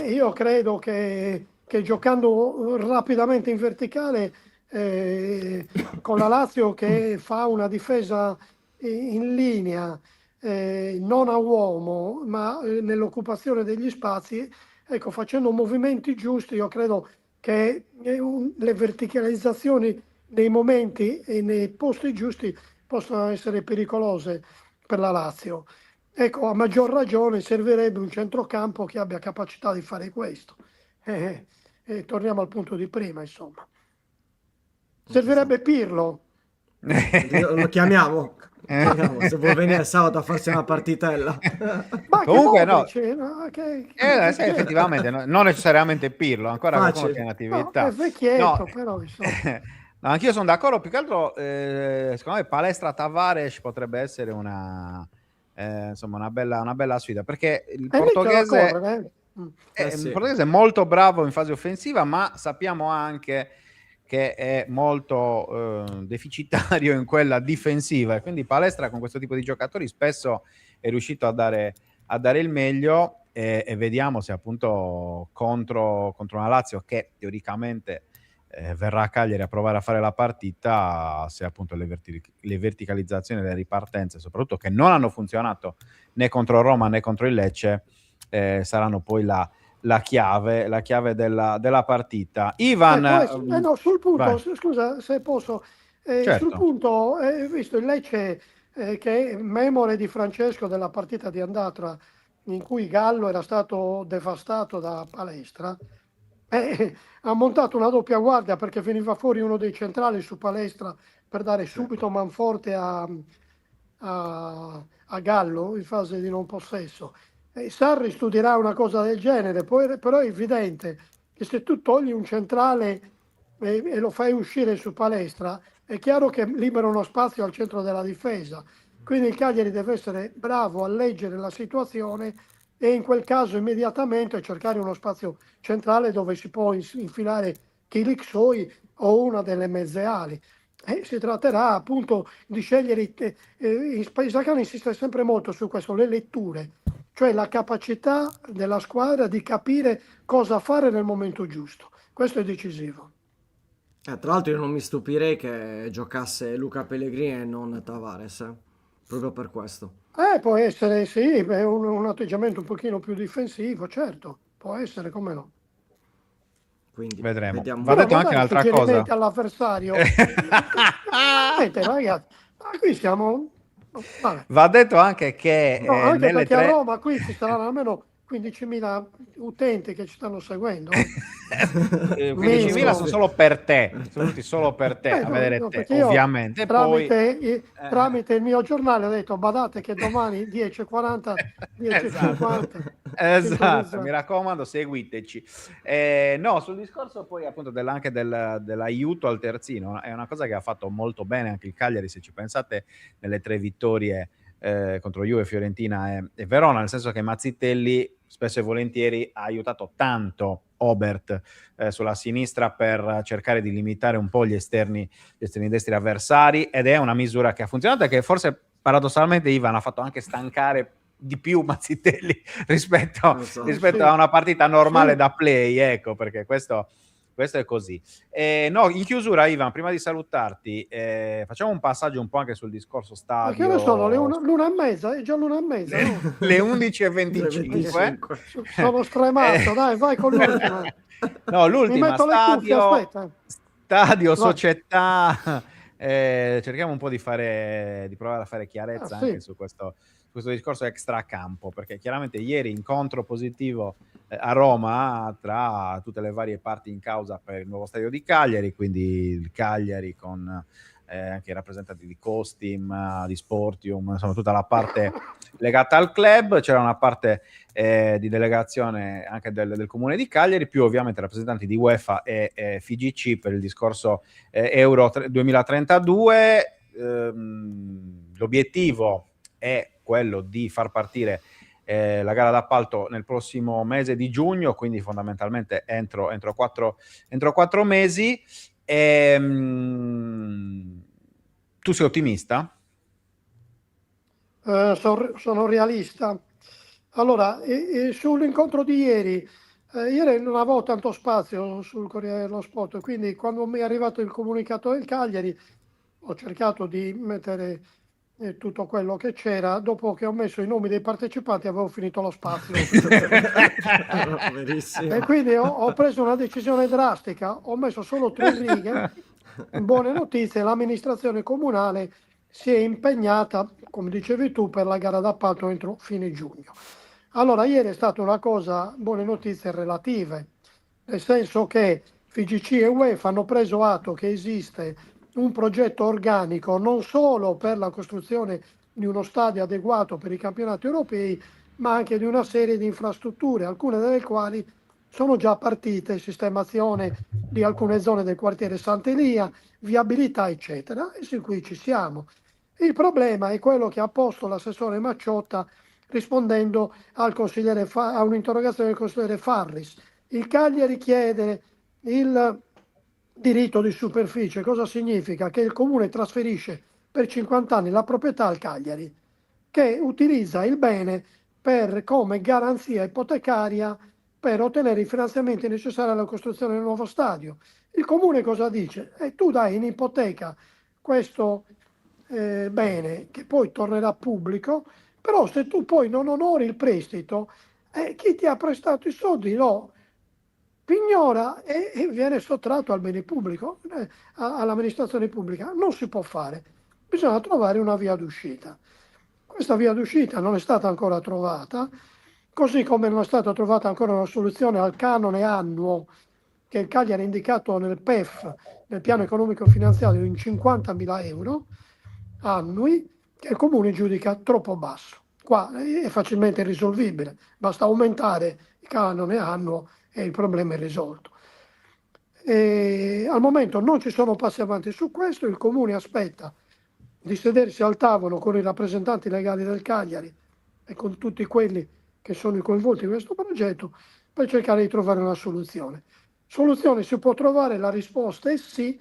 Io credo che giocando rapidamente in verticale, con la Lazio che fa una difesa in linea, non a uomo, ma nell'occupazione degli spazi, ecco, facendo movimenti giusti, io credo che le verticalizzazioni nei momenti e nei posti giusti possono essere pericolose per la Lazio. Ecco, a maggior ragione servirebbe un centrocampo che abbia capacità di fare questo. Torniamo al punto di prima, insomma. Servirebbe Pirlo. Lo chiamiamo. Se vuol venire sabato a farsi una partitella. Ma Comunque, che no. Modric, no, Sì, effettivamente, non necessariamente Pirlo, ancora qualcuno Facile. che ha no, attività. è vecchietto, No, però insomma. no, anch'io sono d'accordo, più che altro, secondo me Palestra Tavares potrebbe essere insomma, una bella sfida, perché il Inizia da portoghese, correre, Sì. il portoghese è molto bravo in fase offensiva, ma sappiamo anche che è molto deficitario in quella difensiva, e quindi Palestra con questo tipo di giocatori spesso è riuscito a dare il meglio, e vediamo se appunto contro una Lazio che teoricamente verrà a Cagliari a provare a fare la partita, se appunto le verticalizzazioni delle ripartenze, soprattutto che non hanno funzionato né contro Roma né contro il Lecce, saranno poi la chiave della partita. Ivan, no, sul punto, vai. scusa se posso, sul Certo. punto, visto il Lecce che è memore di Francesco della partita di andata in cui Gallo era stato devastato da Palestra, ha montato una doppia guardia perché veniva fuori uno dei centrali su Palestra per dare subito manforte a Gallo in fase di non possesso. Sarri studierà una cosa del genere, poi, però è evidente che se tu togli un centrale e lo fai uscire su Palestra, è chiaro che libera uno spazio al centro della difesa. Quindi il Cagliari deve essere bravo a leggere la situazione e in quel caso immediatamente cercare uno spazio centrale dove si può infilare Kilik-Soi o una delle mezze ali. Si tratterà appunto di scegliere, Isaccan insiste sempre molto su questo, le letture, cioè la capacità della squadra di capire cosa fare nel momento giusto. Questo è decisivo. Tra l'altro io non mi stupirei che giocasse Luca Pellegrini e non Tavares, proprio per questo. Può essere, sì, un atteggiamento un pochino più difensivo, certo, può essere, come no. Quindi Vedremo. vediamo. Va detto anche dare un'altra cosa. suggerimenti all'avversario. Ragazzi, ma qui siamo... Vabbè. Va detto anche che No, anche nelle perché a tre... Roma qui ci saranno almeno 15.000 utenti che ci stanno seguendo. 15.000 sono solo per te, sono tutti solo per te, a No, vedere no, te, perché io ovviamente. Poi... tramite il mio giornale ho detto, badate che domani 10.40, 10.50. Esatto, mi raccomando, seguiteci. No, sul discorso poi appunto anche dell'aiuto al terzino, è una cosa che ha fatto molto bene anche il Cagliari, se ci pensate, nelle 3 vittorie contro Juve, Fiorentina e Verona, nel senso che Mazzitelli spesso e volentieri ha aiutato tanto Obert sulla sinistra per cercare di limitare un po' gli esterni destri avversari, ed è una misura che ha funzionato e che forse paradossalmente Ivan ha fatto anche stancare di più Mazzitelli rispetto a una partita normale da play, ecco, perché questo è così. No, in chiusura, Ivan, prima di salutarti, facciamo un passaggio un po' anche sul discorso stadio. Ma che ne sono, l'una e mezza? È già l'una e mezza, no? Le 11:25. Sono stremato, dai, vai con l'ultima. No, l'ultima, Mi metto le cuffie, aspetta. Stadio, società, cerchiamo un po' di provare a fare chiarezza anche su questo discorso extracampo, perché chiaramente ieri incontro positivo a Roma tra tutte le varie parti in causa per il nuovo stadio di Cagliari, quindi il Cagliari con anche i rappresentanti di Costim, di Sportium, insomma tutta la parte legata al club. C'era una parte di delegazione anche del comune di Cagliari, più ovviamente rappresentanti di UEFA e FIGC per il discorso Euro 2032. L'obiettivo è quello di far partire la gara d'appalto nel prossimo mese di giugno, quindi fondamentalmente entro 4 mesi. Tu sei ottimista? Sono realista. Allora, sull'incontro di ieri non avevo tanto spazio sul Corriere dello Sport, quindi quando mi è arrivato il comunicato del Cagliari ho cercato di mettere tutto quello che c'era. Dopo che ho messo i nomi dei partecipanti avevo finito lo spazio. E quindi ho preso una decisione drastica, ho messo solo 3 righe. Buone notizie, l'amministrazione comunale si è impegnata, come dicevi tu, per la gara d'appalto entro fine giugno. Allora, ieri è stata una cosa, buone notizie relative, nel senso che FIGC e UEFA hanno preso atto che esiste un progetto organico non solo per la costruzione di uno stadio adeguato per i campionati europei, ma anche di una serie di infrastrutture, alcune delle quali sono già partite, sistemazione di alcune zone del quartiere Sant'Elia, viabilità, eccetera, e su cui ci siamo. Il problema è quello che ha posto l'assessore Macciotta rispondendo a un'interrogazione del consigliere Farris. Il Cagliari chiede il diritto di superficie. Cosa significa? Che il comune trasferisce per 50 anni la proprietà al Cagliari, che utilizza il bene come garanzia ipotecaria per ottenere i finanziamenti necessari alla costruzione del nuovo stadio. Il comune cosa dice? Tu dai in ipoteca questo bene che poi tornerà pubblico, però se tu poi non onori il prestito, chi ti ha prestato i soldi lo pignora e viene sottratto al bene pubblico, all'amministrazione pubblica. Non si può fare, bisogna trovare una via d'uscita. Questa via d'uscita non è stata ancora trovata, così come non è stata trovata ancora una soluzione al canone annuo che il Cagliari ha indicato nel PEF, nel piano economico finanziario, in 50.000 euro annui, che il comune giudica troppo basso. Qua è facilmente risolvibile, basta aumentare il canone annuo e il problema è risolto. Al momento non ci sono passi avanti su questo, il comune aspetta di sedersi al tavolo con i rappresentanti legali del Cagliari e con tutti quelli che sono coinvolti in questo progetto per cercare di trovare una soluzione. Soluzione si può trovare, la risposta è sì,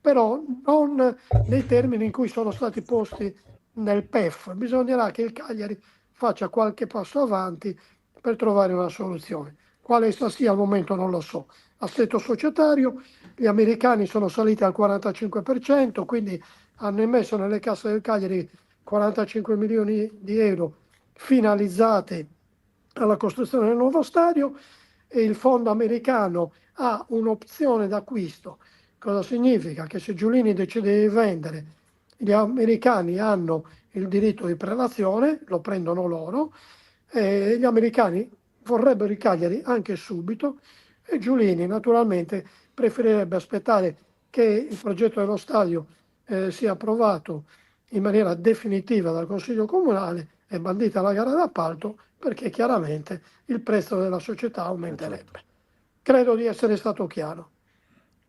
però non nei termini in cui sono stati posti nel PEF. Bisognerà che il Cagliari faccia qualche passo avanti per trovare una soluzione. Quale essa sia al momento non lo so. Assetto societario, gli americani sono saliti al 45%, quindi hanno immesso nelle casse del Cagliari 45 milioni di euro finalizzate alla costruzione del nuovo stadio e il fondo americano ha un'opzione d'acquisto. Cosa significa? Che se Giulini decide di vendere, gli americani hanno il diritto di prelazione, lo prendono loro, e gli americani vorrebbero il Cagliari anche subito e Giulini naturalmente preferirebbe aspettare che il progetto dello stadio sia approvato in maniera definitiva dal Consiglio Comunale e bandita la gara d'appalto, perché chiaramente il prezzo della società aumenterebbe. Credo di essere stato chiaro.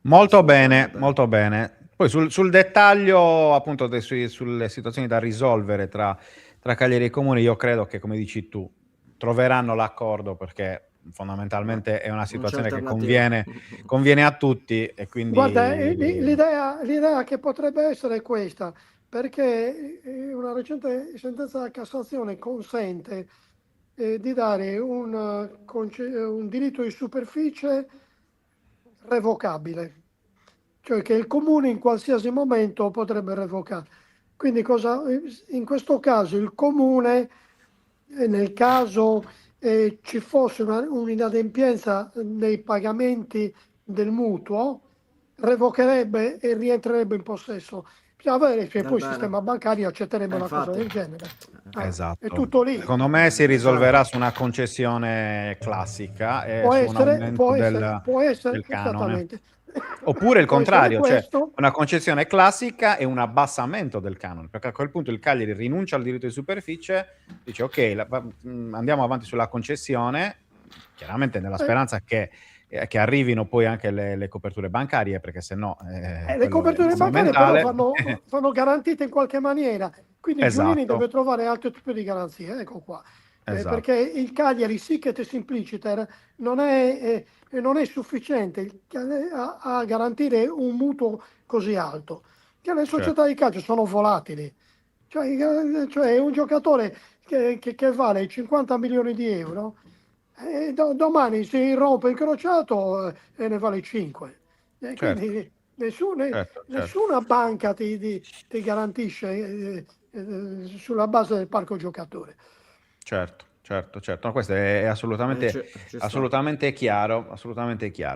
Molto bene, molto bene. Poi sul dettaglio, appunto, sulle situazioni da risolvere tra Cagliari e Comune, io credo che, come dici tu, troveranno l'accordo, perché fondamentalmente è una situazione che conviene a tutti, e quindi... Guarda, l'idea che potrebbe essere è questa, perché una recente sentenza della Cassazione consente di dare un diritto di superficie revocabile, cioè che il comune in qualsiasi momento potrebbe revocare. Quindi in questo caso il comune, nel caso ci fosse un'inadempienza nei pagamenti del mutuo, revocherebbe e rientrerebbe in possesso. Bisogna vedere che poi il sistema bancario accetterebbe una cosa del genere. Esatto. È tutto lì. Secondo me si risolverà su una concessione classica e Può su un essere, aumento del canone. Oppure il contrario, cioè una concessione classica e un abbassamento del canone, perché a quel punto il Cagliari rinuncia al diritto di superficie, dice ok, andiamo avanti sulla concessione, chiaramente nella speranza che arrivino poi anche le coperture bancarie, perché se no le coperture bancarie però vanno garantite in qualche maniera, quindi Giulini deve trovare altro tipo di garanzie, ecco qua. Esatto. Perché il Cagliari sic et simpliciter non è sufficiente a garantire un mutuo così alto, che le società di calcio sono volatili, cioè un giocatore che vale 50 milioni di euro domani si rompe il crociato e ne vale 5, quindi nessuna banca ti garantisce sulla base del parco giocatore. Certo. No, questo è assolutamente chiaro,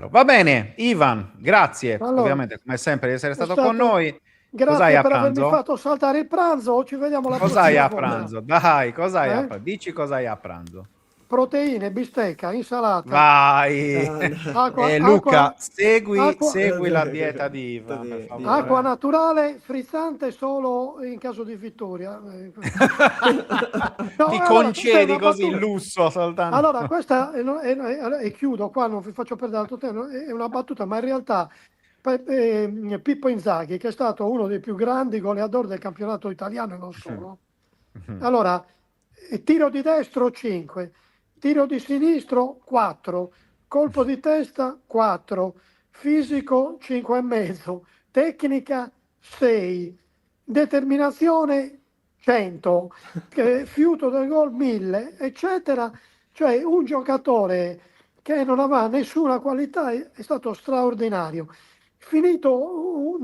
Va bene, Ivan, grazie, ovviamente, come sempre, di essere stato con noi. Cos'hai Grazie a per avermi pranzo? fatto saltare il pranzo. Ci vediamo la Cos'hai prossima a volta. pranzo? Dai, cos'hai a Eh? pranzo? Dici cos'hai a pranzo. Proteine, bistecca, insalata, Vai! acqua, Luca, acqua, acqua, segui la dieta di Ivan, per acqua favore. naturale, frizzante solo in caso di vittoria. No, Ti allora, questa è concedi una così il battuta. lusso soltanto. Allora, questa e chiudo qua, non vi faccio perdere altro tempo, è una battuta, ma in realtà Pippo Inzaghi, che è stato uno dei più grandi goleador del campionato italiano e non solo, allora, tiro di destro 5, tiro di sinistro 4, colpo di testa 4, fisico 5,5, tecnica 6, determinazione 100, fiuto del gol 1000, eccetera. Cioè un giocatore che non aveva nessuna qualità è stato straordinario. Finito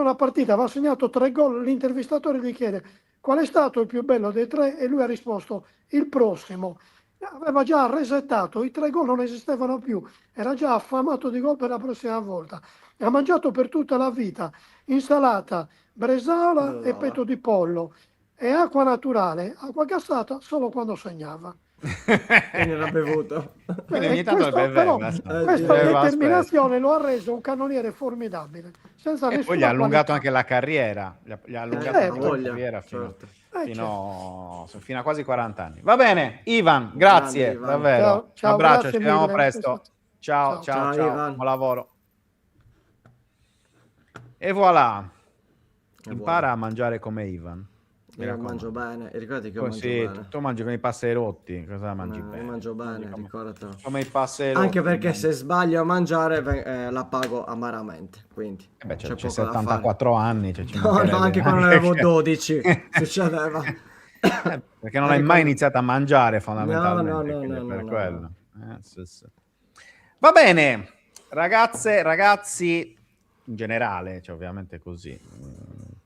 una partita, aveva segnato 3 gol, l'intervistatore gli chiede qual è stato il più bello dei 3 e lui ha risposto il prossimo. Aveva già resettato, i 3 gol non esistevano più, era già affamato di gol per la prossima volta. Ha mangiato per tutta la vita insalata, bresaola e petto di pollo e acqua naturale, acqua gassata solo quando segnava. Quindi l'ha bevuto. Quindi ogni tanto Questo, però, beveva. questa Beveva determinazione lo ha reso un cannoniere formidabile, senza e poi nessuna gli ha allungato qualità. anche la carriera, gli ha allungato Certo. anche la Voglia, carriera certo. fino a quasi 40 anni. Va bene, Ivan, grazie, Grande, Ivan. davvero. Ciao, Un ciao, abbraccio, grazie ci vediamo mille. presto. Ciao, Ciao. ciao, Ciao, ciao, Ivan. buon lavoro. E voilà, E impara a mangiare come Ivan. Mi Io raccomando. mangio bene, e ricordati che io Oh, mangio sì, bene. tu mangi come i passerotti, cosa mangi Io bene? mangio bene, Mangi come- ricordatelo. Come i passerotti. Anche perché mangi- se sbaglio a mangiare la pago amaramente, quindi beh, c'è c'è poco da fare. 74 anni, cioè ci No, no, mancherebbe anche quando ne anche avevo che- 12 succedeva. perché non hai mai iniziato a mangiare No, fondamentalmente, no, quindi è no, per no, quello. no. Sì, sì. Va bene, ragazze, ragazzi, in generale, cioè ovviamente così,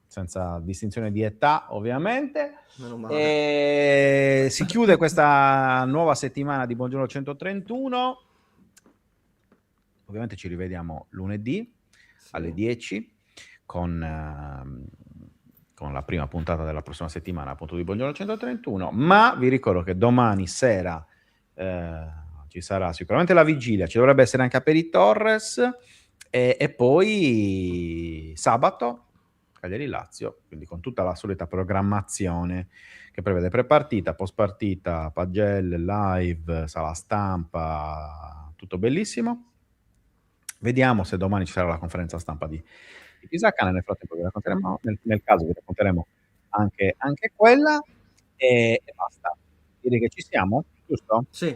senza distinzione di età, ovviamente. Meno male. Si chiude questa nuova settimana di Buongiorno 131. Ovviamente ci rivediamo lunedì alle 10 con la prima puntata della prossima settimana, appunto, di Buongiorno 131, ma vi ricordo che domani sera ci sarà sicuramente la vigilia, ci dovrebbe essere anche Aperi Torres e poi sabato Cagliari-Lazio, quindi con tutta la solita programmazione che prevede pre-partita, post-partita, pagelle, live, sala stampa, tutto bellissimo. Vediamo se domani ci sarà la conferenza stampa di Pisacane, nel frattempo vi racconteremo, nel caso vi racconteremo anche quella e basta. Direi che ci siamo, giusto? Sì,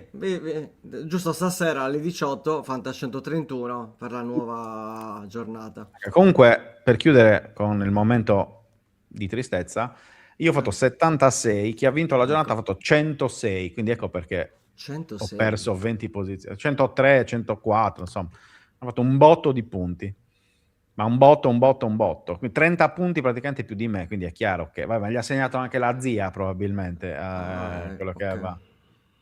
giusto stasera alle 18, Fanta 131 per la nuova giornata. Comunque, per chiudere con il momento di tristezza, io ho fatto 76, chi ha vinto la giornata ha fatto 106, quindi ecco perché 106. ho perso 20 posizioni, 103, 104, insomma, ho fatto un botto di punti, ma un botto, quindi 30 punti praticamente più di me, quindi è chiaro che, ma gli ha segnato anche la zia probabilmente, quello che ok. aveva,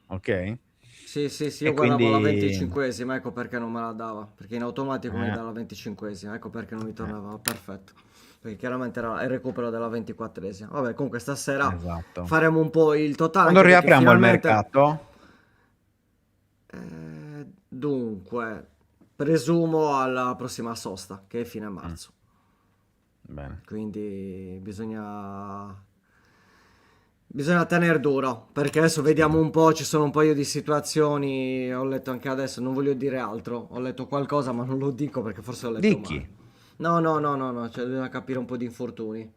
ok? Sì, E io guardavo la quindi 25esima, ecco perché non me la dava, perché in automatico mi Eh. dà la 25esima, ecco perché non mi tornava, perfetto, perché chiaramente era il recupero della 24esima. Vabbè, comunque stasera esatto. faremo un po' il totale. Quando anche perché riapriamo il finalmente- mercato? Dunque, presumo alla prossima sosta, che è fine marzo, Bene. quindi bisogna tenere duro, perché adesso vediamo un po', ci sono un paio di situazioni, ho letto anche adesso, non voglio dire altro, ho letto qualcosa ma non lo dico perché forse ho letto Di chi? male. No, cioè bisogna capire un po' di infortuni,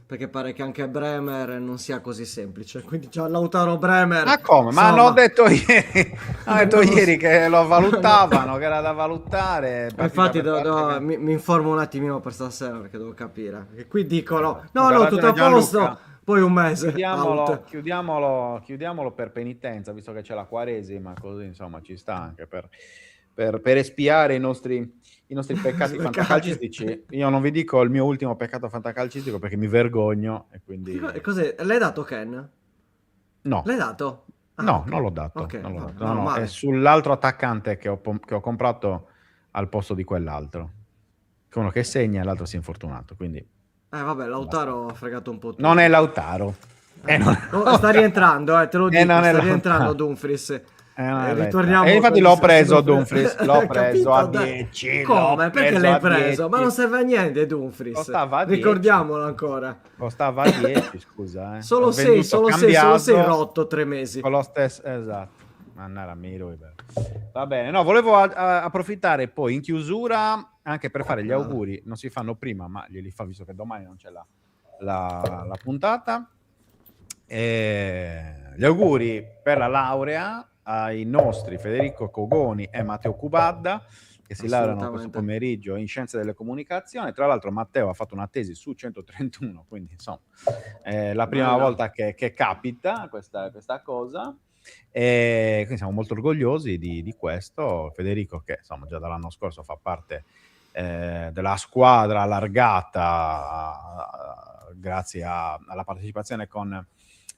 perché pare che anche Bremer non sia così semplice, quindi già Lautaro Bremer... Ma come? Ma insomma, hanno detto ieri, hanno detto Non lo so. ieri che lo valutavano, che era da valutare. partita Infatti per partita. mi informo un attimino per stasera perché devo capire, perché qui dicono Esatto. no, Ha tutto a ragione posto, Gianluca. poi un mese out. Chiudiamolo per penitenza, visto che c'è la Quaresima, così insomma ci sta anche per espiare i nostri peccati fantacalcistici. Io non vi dico il mio ultimo peccato fantacalcistico perché mi vergogno e quindi Cos'è? L'hai dato Ken? no. L'hai dato? Ah, No, ok. non l'ho dato. Ok, non l'ho no, dato. meno No, male. è sull'altro attaccante che ho comprato al posto di quell'altro. che uno che segna e l'altro si è infortunato, quindi Vabbè, Lautaro ha fregato un po' tutto. non è Lautaro. Sta rientrando, te lo dico, non è sta Lautaro. Dumfries. Dumfries. Ritorniamo. E infatti quando l'ho si preso sono- Dumfries, l'ho preso Capito, a dai. 10. Come? Perché l'hai preso? Ma non sei serve a niente Dumfries. Costava 10. Ricordiamolo ancora. Costava 10, scusa. Solo Ho 6, venduto solo 6, cambiato, solo 6 rotto 3 mesi. con lo stesso, esatto. Mannara Miro, va bene. No, volevo approfittare poi in chiusura anche per fare gli auguri. Non si fanno prima, ma glieli fa visto che domani non c'è la puntata. Gli auguri per la laurea ai nostri Federico Cogoni e Matteo Cubadda, che si laureano questo pomeriggio in Scienze delle Comunicazioni. Tra l'altro Matteo ha fatto una tesi su 131, quindi insomma è la prima volta che capita questa cosa. E quindi siamo molto orgogliosi di questo. Federico, che insomma già dall'anno scorso fa parte della squadra allargata grazie alla partecipazione con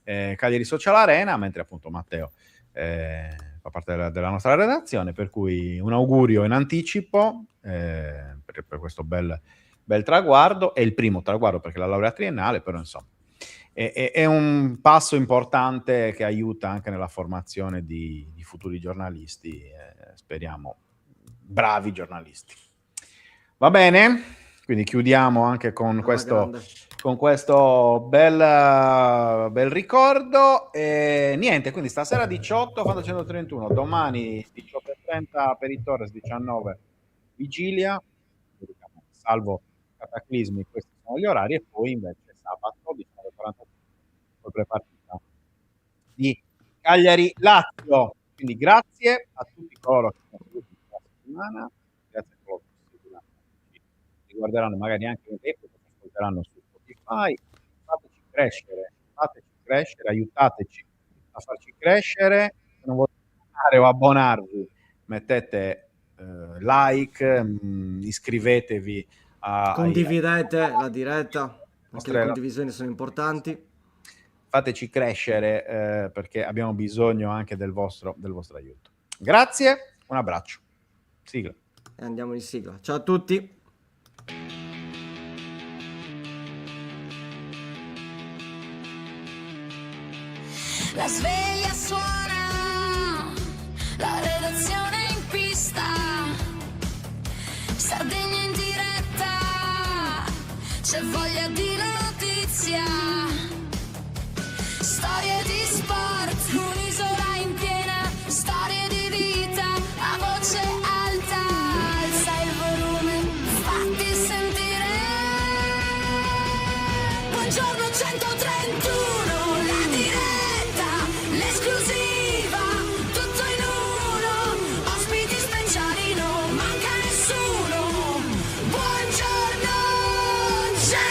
Cagliari Social Arena, mentre appunto Matteo fa parte della nostra redazione, per cui un augurio in anticipo per questo bel traguardo. È il primo traguardo perché la laurea triennale, però insomma è un passo importante che aiuta anche nella formazione di futuri giornalisti, speriamo bravi giornalisti. Va bene? Quindi chiudiamo anche con questo bel ricordo. Niente, quindi stasera 18 Fanta 131, domani 18:30 per i Torres, 19 Vigilia, salvo cataclismi, questi sono gli orari, e poi invece sabato 19:45 prepartita di Cagliari Lazio. Quindi grazie a tutti coloro che sono venuti questa settimana, grazie a coloro che ci riguarderanno magari anche in replica, che ascolteranno su Spotify. Fateci crescere, aiutateci a farci crescere. Se non volete abbonare o abbonarvi, mettete like, iscrivetevi condividete la diretta, anche le condivisioni sono importanti. Fateci crescere perché abbiamo bisogno anche del vostro aiuto. Grazie, un abbraccio. Sigla. E andiamo in sigla. Ciao a tutti. La sveglia suona, la redazione in pista, Sardegna in diretta, c'è voglia di notizia, storie di sport, un'isola in piena, storie di vita, a voce alta, alza il volume, fatti sentire. Buongiorno 131, la diretta, l'esclusiva, tutto in uno, ospiti speciali, non manca nessuno. Buongiorno 131.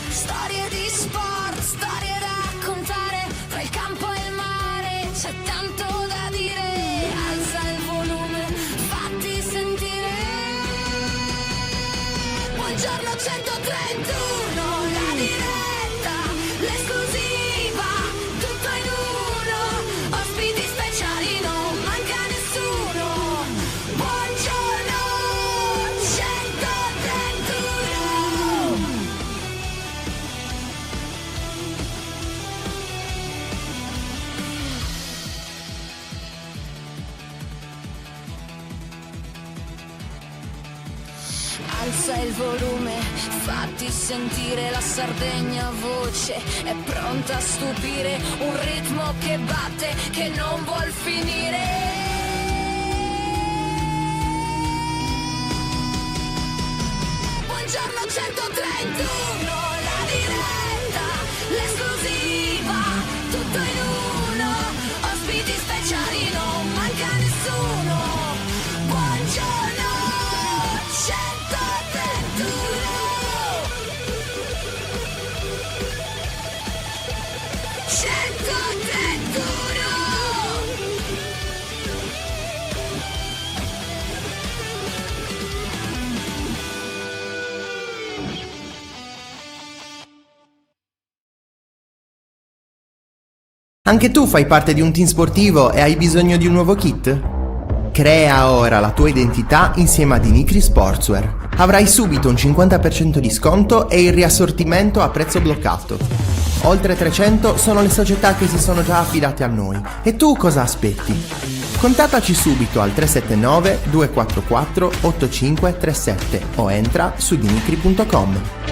Storie di sport, storie da raccontare, tra il campo e il mare c'è tanto da dire. Alza il volume, fatti sentire. Buongiorno 131, la diretta, l'esclusiva, tutto in uno, ospiti speciali, non manca nessuno. Buongiorno 131. Alza il volume, fatti sentire, la Sardegna voce è pronta a stupire, un ritmo che batte, che non vuol finire. Buongiorno 131, la diretta, l'esclusiva, tutto in uno, ospiti speciali, non manca nessuno. Buongiorno 131. 131. Anche tu fai parte di un team sportivo e hai bisogno di un nuovo kit? Crea ora la tua identità insieme a Dinicri Sportswear. Avrai subito un 50% di sconto e il riassortimento a prezzo bloccato. Oltre 300 sono le società che si sono già affidate a noi. E tu cosa aspetti? Contattaci subito al 379 244 8537 o entra su dinicri.com.